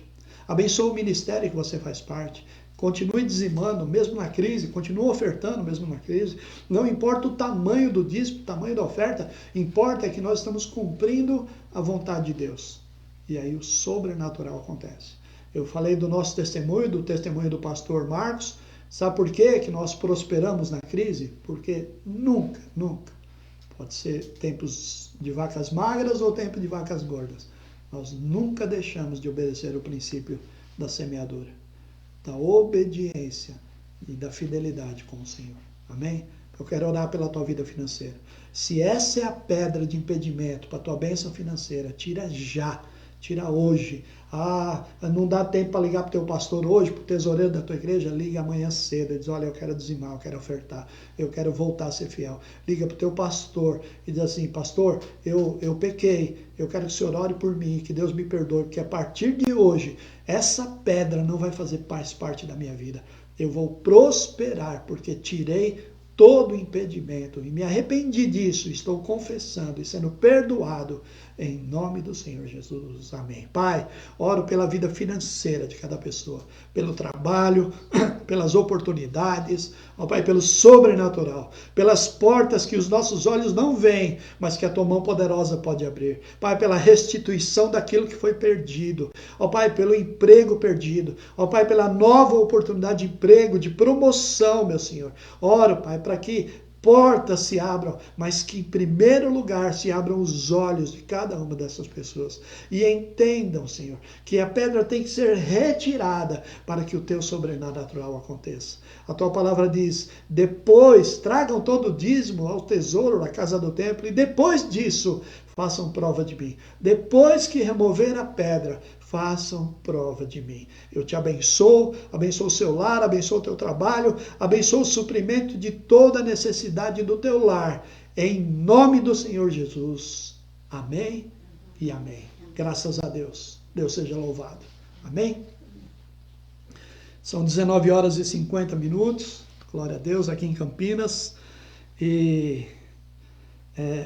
Abençoe o ministério que você faz parte. Continue dizimando, mesmo na crise. Continue ofertando, mesmo na crise. Não importa o tamanho do dízimo, o tamanho da oferta. Importa é que nós estamos cumprindo a vontade de Deus. E aí o sobrenatural acontece. Eu falei do nosso testemunho, do testemunho do pastor Marcos. Sabe por quê que nós prosperamos na crise? Porque nunca, pode ser tempos de vacas magras ou tempo de vacas gordas, nós nunca deixamos de obedecer o princípio da semeadura, da obediência e da fidelidade com o Senhor. Amém? Eu quero orar pela tua vida financeira. Se essa é a pedra de impedimento para a tua bênção financeira, tira já. Tira hoje. Ah, não dá tempo para ligar para o teu pastor hoje, para o tesoureiro da tua igreja? Liga amanhã cedo. Diz, olha, eu quero dizimar, eu quero ofertar, eu quero voltar a ser fiel. Liga para o teu pastor e diz assim, pastor, eu pequei, eu quero que o senhor ore por mim, que Deus me perdoe, porque a partir de hoje, essa pedra não vai fazer mais parte da minha vida. Eu vou prosperar, porque tirei todo impedimento e me arrependi disso, estou confessando e sendo perdoado em nome do Senhor Jesus. Amém. Pai, oro pela vida financeira de cada pessoa, pelo trabalho, pelas oportunidades, ó Pai, pelo sobrenatural, pelas portas que os nossos olhos não veem, mas que a tua mão poderosa pode abrir. Pai, pela restituição daquilo que foi perdido. Ó Pai, pelo emprego perdido. Ó Pai, pela nova oportunidade de emprego, de promoção, meu Senhor. Oro, Pai, para que portas se abram, mas que em primeiro lugar se abram os olhos de cada uma dessas pessoas e entendam, Senhor, que a pedra tem que ser retirada para que o teu sobrenatural aconteça. A tua palavra diz, depois tragam todo o dízimo ao tesouro da casa do templo e depois disso façam prova de mim. Depois que remover a pedra, façam prova de mim. Eu te abençoo, abençoo o seu lar, abençoo o teu trabalho, abençoo o suprimento de toda necessidade do teu lar. Em nome do Senhor Jesus. Amém e amém. Graças a Deus. Deus seja louvado. Amém? São 19 horas e 50 minutos. Glória a Deus, aqui em Campinas. E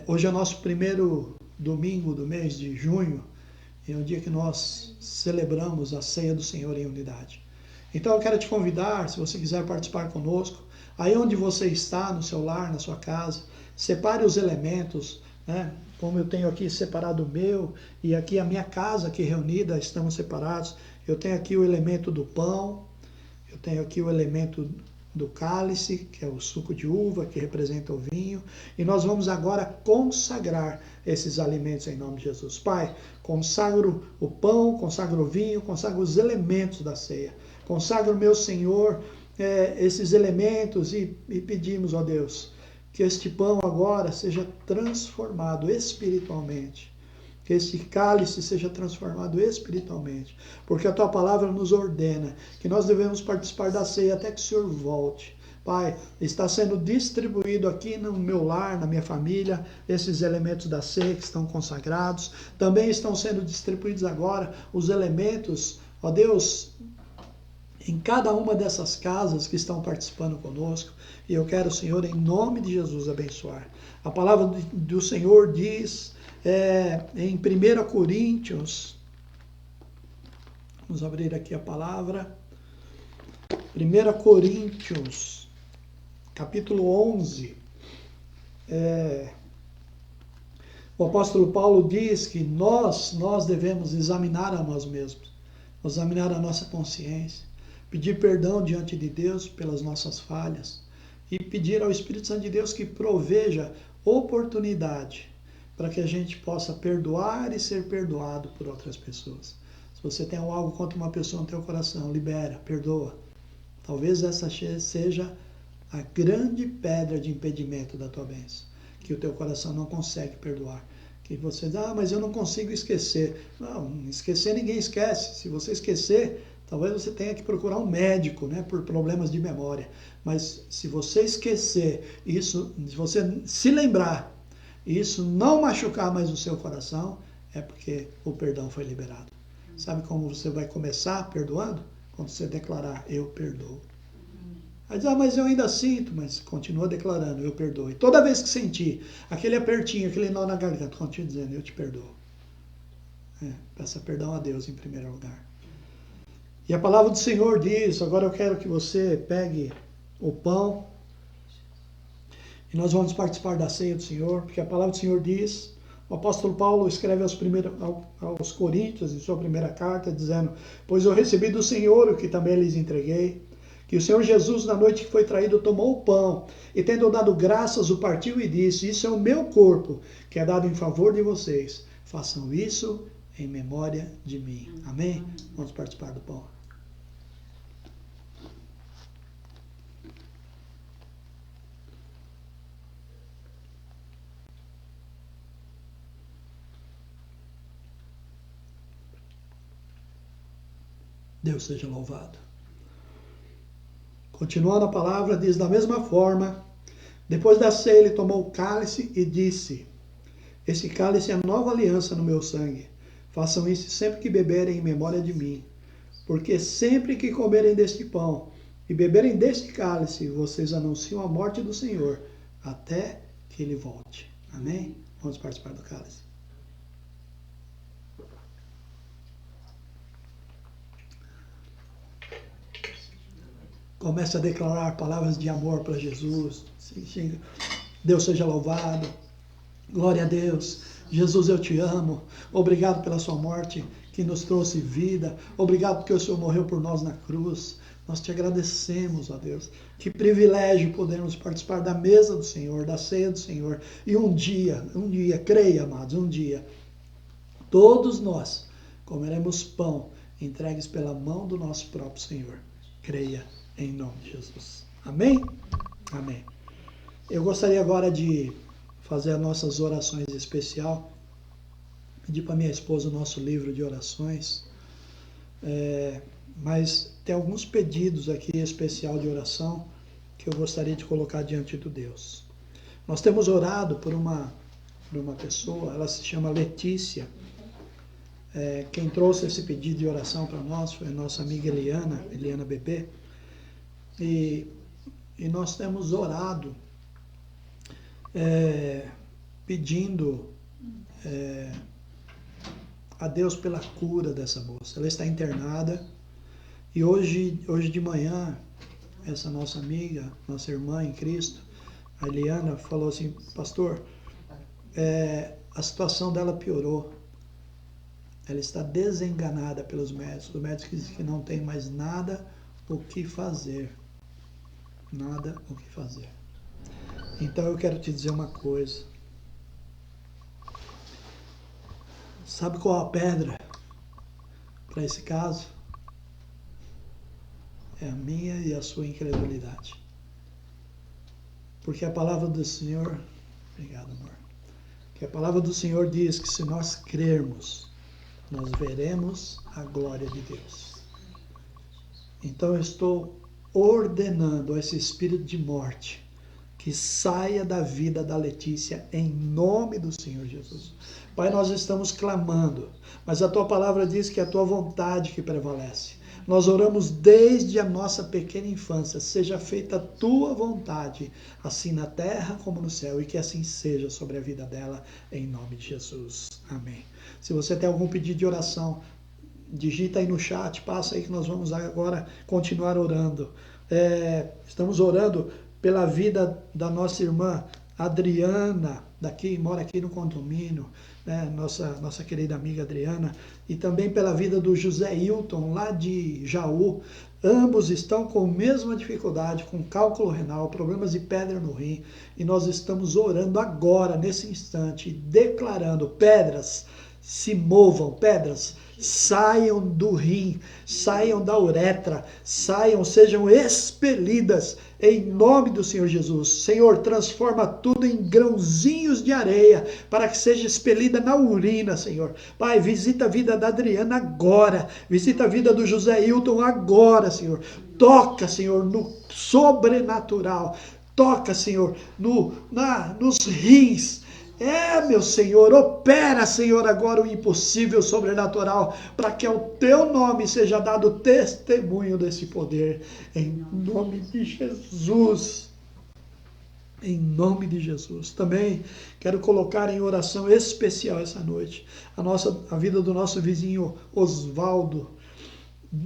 hoje é o nosso primeiro domingo do mês de junho. É um dia que nós celebramos a ceia do Senhor em unidade. Então eu quero te convidar, se você quiser participar conosco, aí onde você está, no seu lar, na sua casa, separe os elementos, né? Como eu tenho aqui separado o meu, e aqui a minha casa aqui reunida, estamos separados. Eu tenho aqui o elemento do pão, eu tenho aqui o elemento do cálice, que é o suco de uva, que representa o vinho, e nós vamos agora consagrar esses alimentos em nome de Jesus. Pai, consagro o pão, consagro o vinho, consagro os elementos da ceia, consagro, meu Senhor, esses elementos e pedimos, ó Deus, que este pão agora seja transformado espiritualmente, que esse cálice seja transformado espiritualmente, porque a tua palavra nos ordena que nós devemos participar da ceia até que o Senhor volte. Pai, está sendo distribuído aqui no meu lar, na minha família, esses elementos da ceia que estão consagrados. Também estão sendo distribuídos agora os elementos, ó Deus, em cada uma dessas casas que estão participando conosco. E eu quero, Senhor, em nome de Jesus, abençoar. A palavra do Senhor diz em 1 Coríntios, vamos abrir aqui a palavra, 1 Coríntios, capítulo 11, o apóstolo Paulo diz que nós devemos examinar a nós mesmos, examinar a nossa consciência, pedir perdão diante de Deus pelas nossas falhas e pedir ao Espírito Santo de Deus que proveja oportunidade para que a gente possa perdoar e ser perdoado por outras pessoas. Se você tem algo contra uma pessoa no teu coração, libera, perdoa. Talvez essa seja a grande pedra de impedimento da tua bênção, que o teu coração não consegue perdoar. Que você diz, mas eu não consigo esquecer. Não, esquecer ninguém esquece. Se você esquecer, talvez você tenha que procurar um médico, né, por problemas de memória. Mas se você esquecer isso, se você se lembrar, e isso não machucar mais o seu coração, é porque o perdão foi liberado. Sabe como você vai começar perdoando? Quando você declarar, eu perdoo. Aí diz, mas eu ainda sinto, mas continua declarando, eu perdoo. E toda vez que sentir aquele apertinho, aquele nó na garganta, continue dizendo, eu te perdoo. Peça perdão a Deus em primeiro lugar. E a palavra do Senhor diz, agora eu quero que você pegue o pão, e nós vamos participar da ceia do Senhor, porque a palavra do Senhor diz, o apóstolo Paulo escreve aos Coríntios, em sua primeira carta, dizendo, pois eu recebi do Senhor o que também lhes entreguei, que o Senhor Jesus, na noite que foi traído, tomou o pão, e tendo dado graças, o partiu e disse, isso é o meu corpo, que é dado em favor de vocês, façam isso em memória de mim. Amém? Vamos participar do pão. Deus seja louvado. Continuando a palavra, diz da mesma forma, depois da ceia ele tomou o cálice e disse: esse cálice é a nova aliança no meu sangue. Façam isso sempre que beberem em memória de mim. Porque sempre que comerem deste pão e beberem deste cálice, vocês anunciam a morte do Senhor até que ele volte. Amém? Vamos participar do cálice. Comece a declarar palavras de amor para Jesus. Deus seja louvado. Glória a Deus. Jesus, eu te amo. Obrigado pela sua morte que nos trouxe vida. Obrigado porque o Senhor morreu por nós na cruz. Nós te agradecemos, ó Deus. Que privilégio podermos participar da mesa do Senhor, da ceia do Senhor. E um dia, creia, amados, um dia, todos nós comeremos pão entregues pela mão do nosso próprio Senhor. Creia em nome de Jesus. Amém? Amém. Eu gostaria agora de fazer as nossas orações especial. Pedir para minha esposa o nosso livro de orações. Mas tem alguns pedidos aqui especial de oração que eu gostaria de colocar diante de Deus. Nós temos orado por uma pessoa, ela se chama Letícia. Quem trouxe esse pedido de oração para nós foi a nossa amiga Eliana Bebê. E nós temos orado pedindo a Deus pela cura dessa moça. Ela está internada e hoje de manhã essa nossa amiga, nossa irmã em Cristo, a Eliana, falou assim: pastor, a situação dela piorou. Ela está desenganada pelos médicos. Os médicos dizem que não tem mais nada o que fazer. Nada o que fazer. Então eu quero te dizer uma coisa. Sabe qual a pedra para esse caso? É a minha e a sua incredulidade. Porque a palavra do Senhor... Obrigado, amor. Que a palavra do Senhor diz que se nós crermos, nós veremos a glória de Deus. Então eu estou ordenando a esse espírito de morte que saia da vida da Letícia em nome do Senhor Jesus. Pai, nós estamos clamando, mas a tua palavra diz que é a tua vontade que prevalece. Nós oramos desde a nossa pequena infância, seja feita a tua vontade, assim na terra como no céu, e que assim seja sobre a vida dela, em nome de Jesus. Amém. Se você tem algum pedido de oração, digita aí no chat, passa aí que nós vamos agora continuar orando. Estamos orando pela vida da nossa irmã Adriana, mora aqui no condomínio, né? Nossa querida amiga Adriana, e também pela vida do José Hilton, lá de Jaú. Ambos estão com a mesma dificuldade, com cálculo renal, problemas de pedra no rim, e nós estamos orando agora, nesse instante, declarando: pedras se movam, pedras saiam do rim, saiam da uretra, sejam expelidas em nome do Senhor Jesus. Senhor, transforma tudo em grãozinhos de areia para que seja expelida na urina, Senhor. Pai, visita a vida da Adriana agora, visita a vida do José Hilton agora, Senhor. Toca, Senhor, no sobrenatural, toca, Senhor, nos rins. Meu Senhor, opera, Senhor, agora o impossível sobrenatural, para que ao teu nome seja dado testemunho desse poder, em nome de Jesus. Em nome de Jesus. Também quero colocar em oração especial essa noite a vida do nosso vizinho Osvaldo.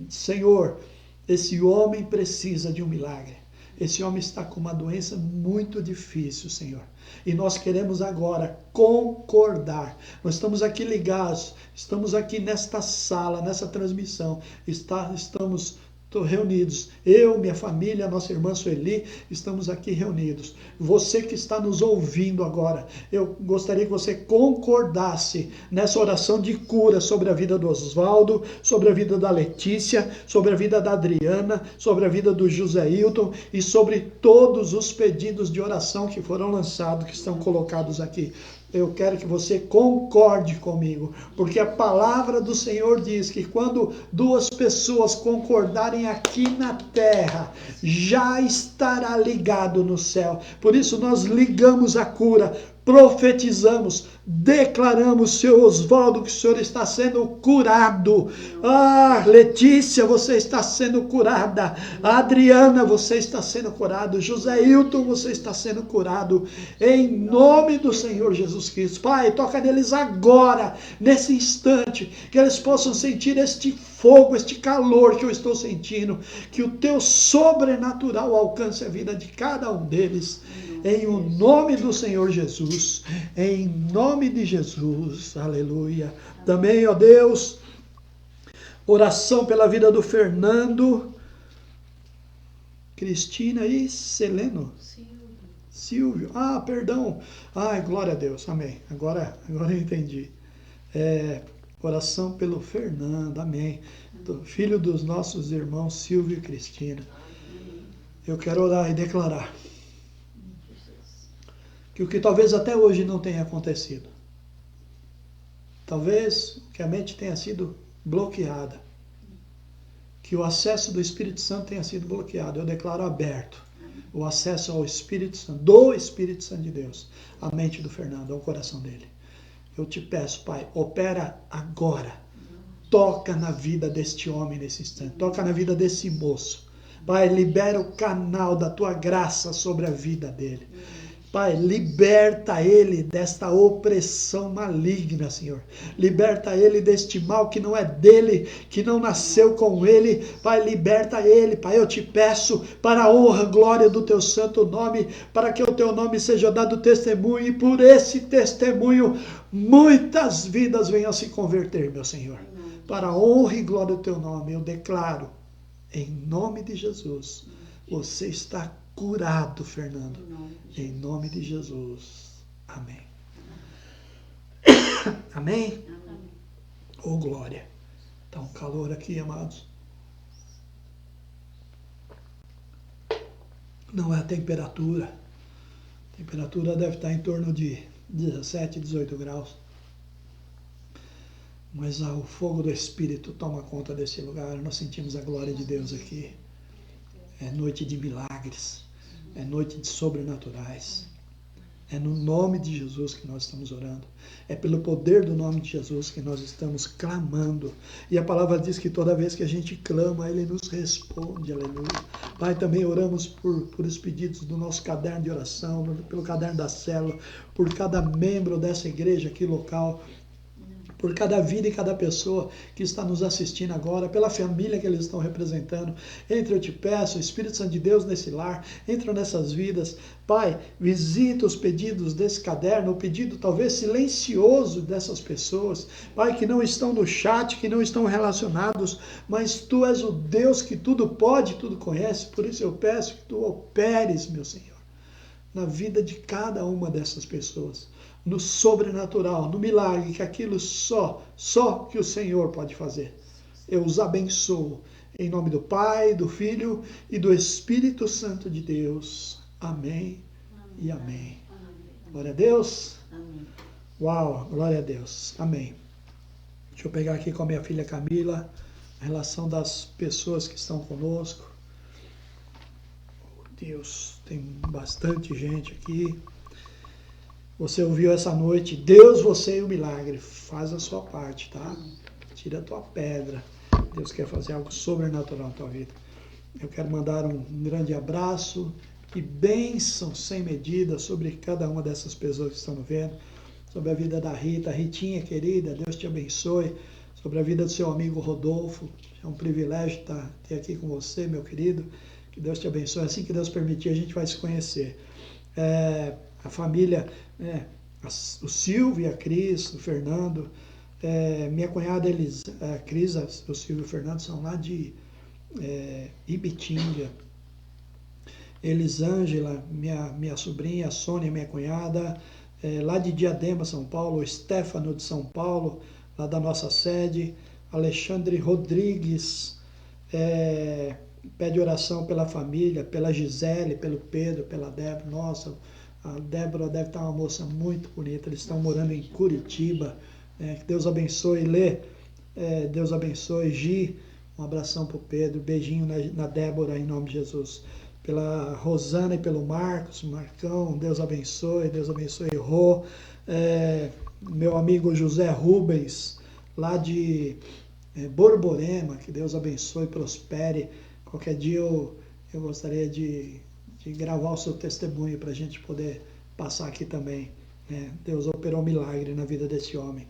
Senhor, esse homem precisa de um milagre. Esse homem está com uma doença muito difícil, Senhor. E nós queremos agora concordar. Nós estamos aqui ligados, estamos aqui nesta sala, nessa transmissão. Estamos reunidos. Eu, minha família, nossa irmã Sueli, estamos aqui reunidos. Você que está nos ouvindo agora, eu gostaria que você concordasse nessa oração de cura sobre a vida do Osvaldo, sobre a vida da Letícia, sobre a vida da Adriana, sobre a vida do José Hilton e sobre todos os pedidos de oração que foram lançados, que estão colocados aqui. Eu quero que você concorde comigo, porque a palavra do Senhor diz que quando duas pessoas concordarem aqui na terra, já estará ligado no céu. Por isso nós ligamos a cura, profetizamos, declaramos, seu Oswaldo, que o senhor está sendo curado. Ah, Letícia, você está sendo curada. Adriana, você está sendo curado. José Hilton, você está sendo curado. Em nome do Senhor Jesus Cristo. Pai, toca neles agora, nesse instante, que eles possam sentir este fogo, este calor que eu estou sentindo, que o teu sobrenatural alcance a vida de cada um deles. Em o nome do Senhor Jesus, em nome de Jesus, aleluia. Também, ó Deus, oração pela vida do Fernando, Cristina e Seleno. Silvio. Ah, perdão. Ai, glória a Deus, amém. Agora eu entendi. Oração pelo Fernando, amém. Filho dos nossos irmãos Silvio e Cristina. Eu quero orar e declarar que o que talvez até hoje não tenha acontecido, talvez que a mente tenha sido bloqueada, que o acesso do Espírito Santo tenha sido bloqueado, eu declaro aberto o acesso ao Espírito Santo, do Espírito Santo de Deus, à mente do Fernando, ao coração dele. Eu te peço, Pai, opera agora, toca na vida deste homem nesse instante, toca na vida desse moço. Pai, libera o canal da tua graça sobre a vida dele. Pai, liberta ele desta opressão maligna, Senhor. Liberta ele deste mal que não é dele, que não nasceu com ele. Pai, liberta ele. Pai, eu te peço para a honra e glória do teu santo nome, para que o teu nome seja dado testemunho e por esse testemunho muitas vidas venham a se converter, meu Senhor. Para a honra e glória do teu nome, eu declaro, em nome de Jesus, você está curado, Fernando. Em nome de Jesus. Amém. Amém? Oh, glória. Está um calor aqui, amados. Não é a temperatura. A temperatura deve estar em torno de 17, 18 graus. Mas o fogo do Espírito toma conta desse lugar. Nós sentimos a glória de Deus aqui. É noite de milagres. É noite de sobrenaturais. É no nome de Jesus que nós estamos orando. É pelo poder do nome de Jesus que nós estamos clamando. E a palavra diz que toda vez que a gente clama, Ele nos responde. Aleluia. Pai, também oramos por os pedidos do nosso caderno de oração, pelo caderno da célula, por cada membro dessa igreja aqui local, por cada vida e cada pessoa que está nos assistindo agora, pela família que eles estão representando. Entra, eu te peço, Espírito Santo de Deus nesse lar, entra nessas vidas. Pai, visita os pedidos desse caderno, o pedido talvez silencioso dessas pessoas, Pai, que não estão no chat, que não estão relacionados, mas Tu és o Deus que tudo pode, tudo conhece, por isso eu peço que Tu operes, meu Senhor, na vida de cada uma dessas pessoas, no sobrenatural, no milagre, que aquilo só que o Senhor pode fazer. Eu os abençoo, em nome do Pai, do Filho e do Espírito Santo de Deus. Amém e amém. Glória a Deus. Amém. Uau, glória a Deus. Amém. Deixa eu pegar aqui com a minha filha Camila, a relação das pessoas que estão conosco. Deus, tem bastante gente aqui. Você ouviu essa noite, Deus, você e o milagre. Faz a sua parte, tá? Tira a tua pedra. Deus quer fazer algo sobrenatural na tua vida. Eu quero mandar um grande abraço e bênção sem medida sobre cada uma dessas pessoas que estão nos vendo. Sobre a vida da Rita, Ritinha querida, Deus te abençoe. Sobre a vida do seu amigo Rodolfo. É um privilégio ter aqui com você, meu querido. Que Deus te abençoe. Assim que Deus permitir, a gente vai se conhecer. A família, o Silvio, a Cris, o Fernando, minha cunhada a Cris, o Silvio e o Fernando são lá de Ibitinga. Elisângela, minha sobrinha, a Sônia, minha cunhada, lá de Diadema, São Paulo, o Stefano de São Paulo, lá da nossa sede, Alexandre Rodrigues, pede oração pela família, pela Gisele, pelo Pedro, pela Débora, nossa, A Débora deve estar uma moça muito bonita. Eles estão morando em Curitiba. Que Deus abençoe, Lê. Deus abençoe, Gi. Um abração para o Pedro. Beijinho na Débora, em nome de Jesus. Pela Rosana e pelo Marcos, Marcão. Deus abençoe, Rô. Meu amigo José Rubens, lá de Borborema. Que Deus abençoe, prospere. Qualquer dia eu gostaria de gravar o seu testemunho para a gente poder passar aqui também. Deus operou um milagre na vida desse homem.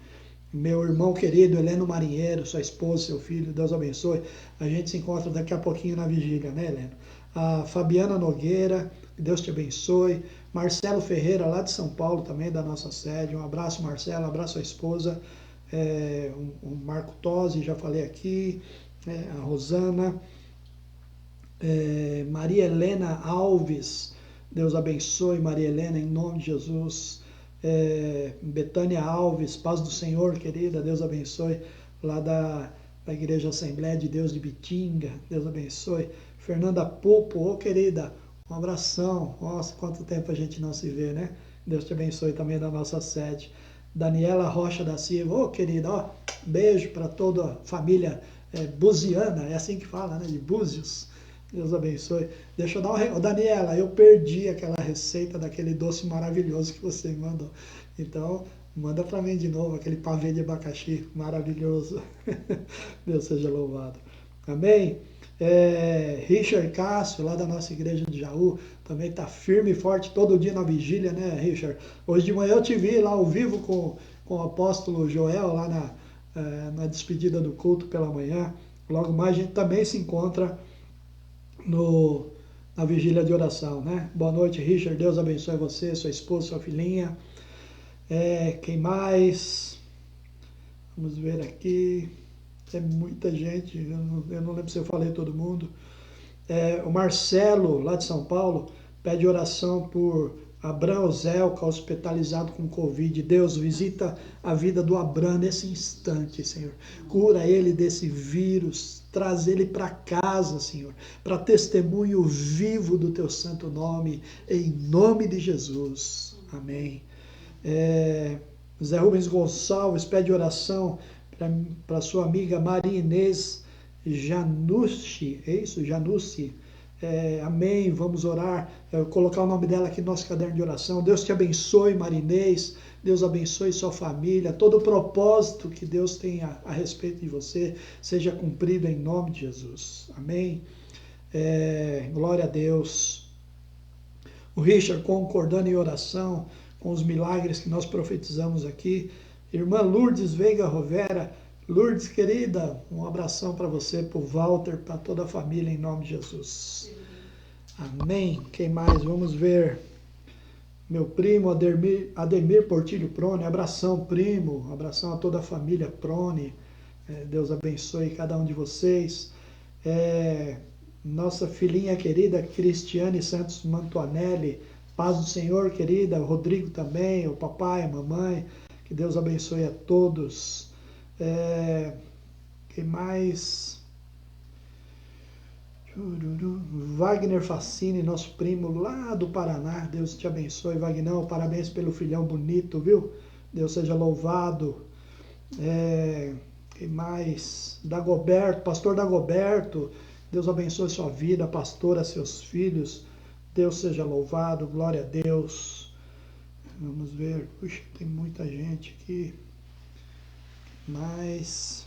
Meu irmão querido, Heleno Marinheiro, sua esposa, seu filho, Deus abençoe. A gente se encontra daqui a pouquinho na vigília, né, Heleno? A Fabiana Nogueira, Deus te abençoe. Marcelo Ferreira, lá de São Paulo também, da nossa sede. Um abraço, Marcelo, abraço a esposa. O Marco Tosi, já falei aqui. A Rosana. Maria Helena Alves, Deus abençoe, Maria Helena, em nome de Jesus. Betânia Alves, paz do Senhor, querida, Deus abençoe, lá da Igreja Assembleia de Deus de Bitinga, Deus abençoe. Fernanda Popo, querida, um abração. Nossa, quanto tempo a gente não se vê, né? Deus te abençoe também da nossa sede. Daniela Rocha da Silva, querida, beijo para toda a família buziana, é assim que fala, né? De Búzios. Deus abençoe. Deixa eu dar Daniela, eu perdi aquela receita daquele doce maravilhoso que você me mandou. Então, manda para mim de novo, aquele pavê de abacaxi maravilhoso. Deus seja louvado. Amém? Richard Cássio, lá da nossa igreja de Jaú, também está firme e forte todo dia na vigília, né, Richard? Hoje de manhã eu te vi lá ao vivo com o apóstolo Joel, lá na despedida do culto pela manhã. Logo mais a gente também se encontra na vigília de oração, né? Boa noite, Richard, Deus abençoe você, sua esposa, sua filhinha. Quem mais? Vamos ver aqui. Tem muita gente, eu não lembro se eu falei todo mundo. O Marcelo, lá de São Paulo, pede oração por Abrão Zelca, hospitalizado com Covid. Deus, visita a vida do Abrão nesse instante, Senhor. Cura ele desse vírus, traz ele para casa, Senhor, para testemunho vivo do teu santo nome, em nome de Jesus. Amém. Zé Rubens Gonçalves pede oração para sua amiga Maria Inês Janucci, é isso? Janucci. Amém, vamos orar, colocar o nome dela aqui no nosso caderno de oração. Deus te abençoe, Marinês, Deus abençoe sua família, todo o propósito que Deus tem a respeito de você seja cumprido em nome de Jesus, amém. Glória a Deus. O Richard concordando em oração com os milagres que nós profetizamos aqui. Irmã Lourdes Veiga Rovera, Lourdes, querida, um abração para você, para o Walter, para toda a família, em nome de Jesus. Amém. Quem mais? Vamos ver. Meu primo, Ademir Portilho Prone, abração, primo, abração a toda a família Prone. Deus abençoe cada um de vocês. Nossa filhinha querida, Cristiane Santos Mantuanelli, paz do Senhor, querida. O Rodrigo também, o papai, a mamãe. Que Deus abençoe a todos. Quem mais? Wagner Facine, nosso primo lá do Paraná. Deus te abençoe, Wagnão. Parabéns pelo filhão bonito, viu? Deus seja louvado. Quem mais? Dagoberto, pastor Dagoberto. Deus abençoe sua vida, pastora, seus filhos. Deus seja louvado, glória a Deus. Vamos ver. Puxa, tem muita gente aqui. Mas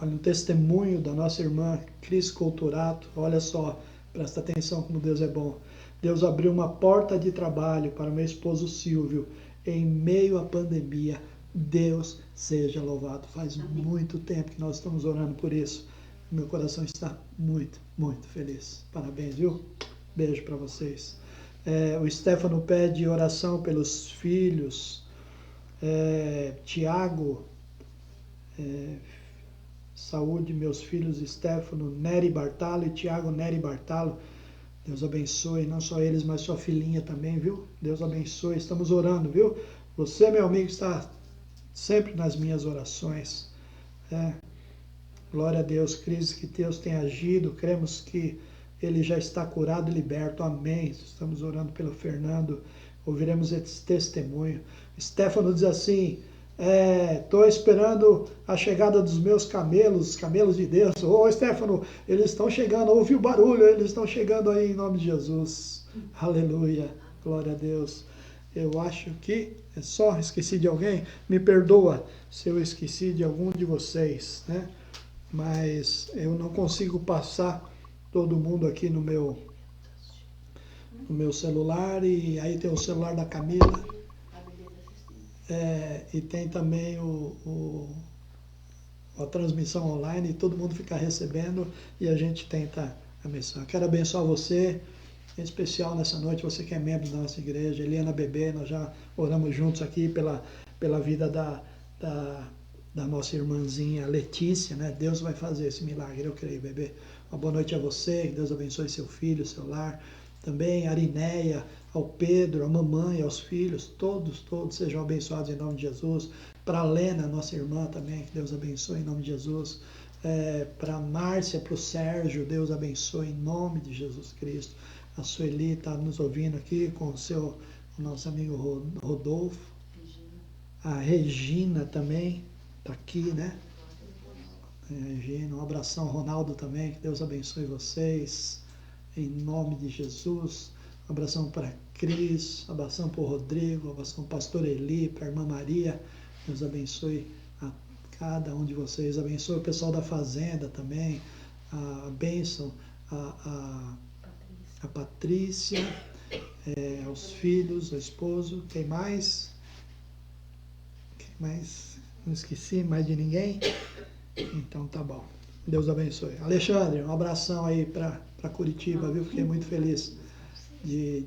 olha, um testemunho da nossa irmã Cris Couturato. Olha só, presta atenção como Deus é bom. Deus abriu uma porta de trabalho para meu esposo Silvio em meio à pandemia. Deus seja louvado. Faz muito tempo que nós estamos orando por isso. Meu coração está muito, muito feliz. Parabéns, viu? Beijo para vocês. O Stefano pede oração pelos filhos. Tiago, saúde, meus filhos, Stefano, Nery Bartalo e Tiago Nery Bartalo. Deus abençoe, não só eles, mas sua filhinha também, viu? Deus abençoe, estamos orando, viu? Você, meu amigo, está sempre nas minhas orações. Glória a Deus, Cris, que Deus tem agido, cremos que ele já está curado e liberto. Amém. Estamos orando pelo Fernando, ouviremos esse testemunho. Stefano diz assim, estou esperando a chegada dos meus camelos, os camelos de Deus. Stefano, eles estão chegando, ouvi o barulho, eles estão chegando aí em nome de Jesus. Aleluia, glória a Deus. Eu acho que esqueci de alguém, me perdoa se eu esqueci de algum de vocês, né? Mas eu não consigo passar todo mundo aqui no meu celular, e aí tem o celular da Camila, e tem também a transmissão online, e todo mundo fica recebendo e a gente tenta abençoar. Quero abençoar você, em especial nessa noite, você que é membro da nossa igreja, Eliana Bebê, nós já oramos juntos aqui pela vida da nossa irmãzinha Letícia, né? Deus vai fazer esse milagre, eu creio, bebê. Uma boa noite a você, que Deus abençoe seu filho, seu lar. Também a Arinéia, ao Pedro, a mamãe, aos filhos, todos sejam abençoados em nome de Jesus. Para a Lena, nossa irmã também, que Deus abençoe em nome de Jesus. Para a Márcia, para o Sérgio, Deus abençoe em nome de Jesus Cristo. A Sueli está nos ouvindo aqui com o nosso amigo Rodolfo. A Regina também está aqui, né? Regina, um abração, Ronaldo também, que Deus abençoe vocês, em nome de Jesus. Um abração para Cris, um abração para o Rodrigo, um abração para o pastor Eli, para a irmã Maria. Deus abençoe a cada um de vocês, abençoe o pessoal da fazenda também, a bênção, a Patrícia, aos filhos, ao esposo. Quem mais? Não esqueci mais de ninguém? Então tá bom. Deus abençoe. Alexandre, um abração aí para Curitiba, viu? Fiquei muito feliz de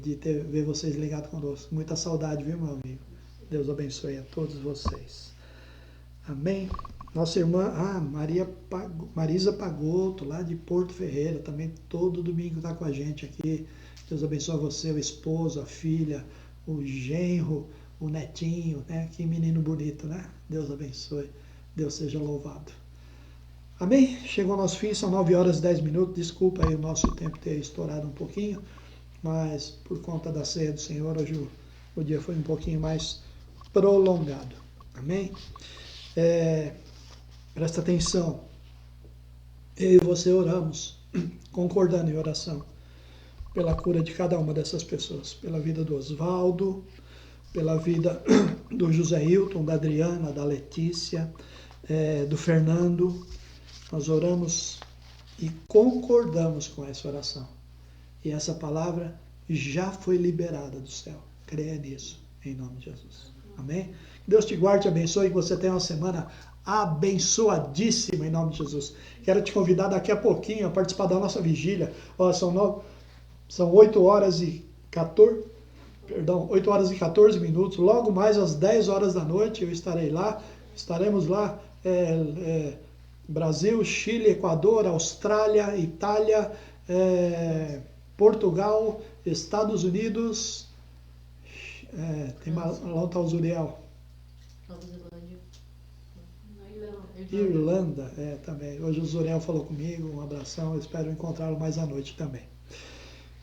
ver vocês ligados conosco. Muita saudade, viu, meu amigo? Deus abençoe a todos vocês. Amém? Nossa irmã, Marisa Pagotto, lá de Porto Ferreira, também todo domingo está com a gente aqui. Deus abençoe você, o esposo, a filha, o genro, o netinho, né? Que menino bonito, né? Deus abençoe. Deus seja louvado. Amém? Chegou ao nosso fim, são 9 horas e 10 minutos. Desculpa aí o nosso tempo ter estourado um pouquinho, mas por conta da ceia do Senhor, hoje o dia foi um pouquinho mais prolongado. Amém? Presta atenção. Eu e você oramos, concordando em oração, pela cura de cada uma dessas pessoas, pela vida do Osvaldo, pela vida do José Hilton, da Adriana, da Letícia, do Fernando. Nós oramos e concordamos com essa oração. E essa palavra já foi liberada do céu. Creia nisso, em nome de Jesus. Amém? Deus te guarde e abençoe, que você tenha uma semana abençoadíssima, em nome de Jesus. Quero te convidar daqui a pouquinho a participar da nossa vigília. São 8 horas e 14 minutos. Logo mais às 10 horas da noite eu estarei lá. Estaremos lá, Brasil, Chile, Equador, Austrália, Itália, Portugal, Estados Unidos, lá está o Zuriel. Irlanda, também. Hoje o Zuriel falou comigo, um abração, eu espero encontrá-lo mais à noite também.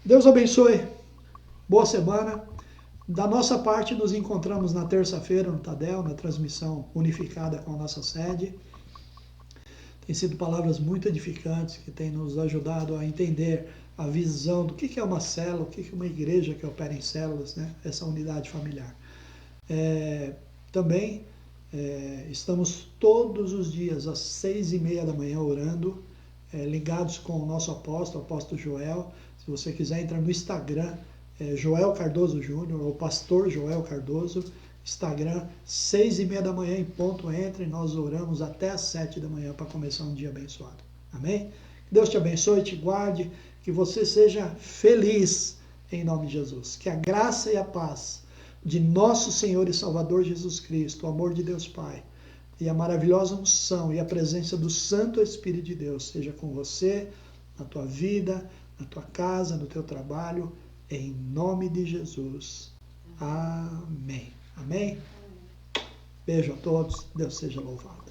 Deus abençoe, boa semana. Da nossa parte, nos encontramos na terça-feira no Tadel, na transmissão unificada com a nossa sede. Tem sido palavras muito edificantes que têm nos ajudado a entender a visão do que é uma célula, o que é uma igreja que opera em células, né? Essa unidade familiar. Também estamos todos os dias às 6h30 da manhã orando, ligados com o nosso apóstolo Joel. Se você quiser, entra no Instagram, Joel Cardoso Júnior, ou Pastor Joel Cardoso, Instagram, 6h30 da manhã em ponto, entre, nós oramos até às 7 da manhã para começar um dia abençoado. Amém? Deus te abençoe, te guarde, que você seja feliz em nome de Jesus. Que a graça e a paz de nosso Senhor e Salvador Jesus Cristo, o amor de Deus Pai, e a maravilhosa unção e a presença do Santo Espírito de Deus seja com você, na tua vida, na tua casa, no teu trabalho, em nome de Jesus. Amém. Amém? Beijo a todos. Deus seja louvado.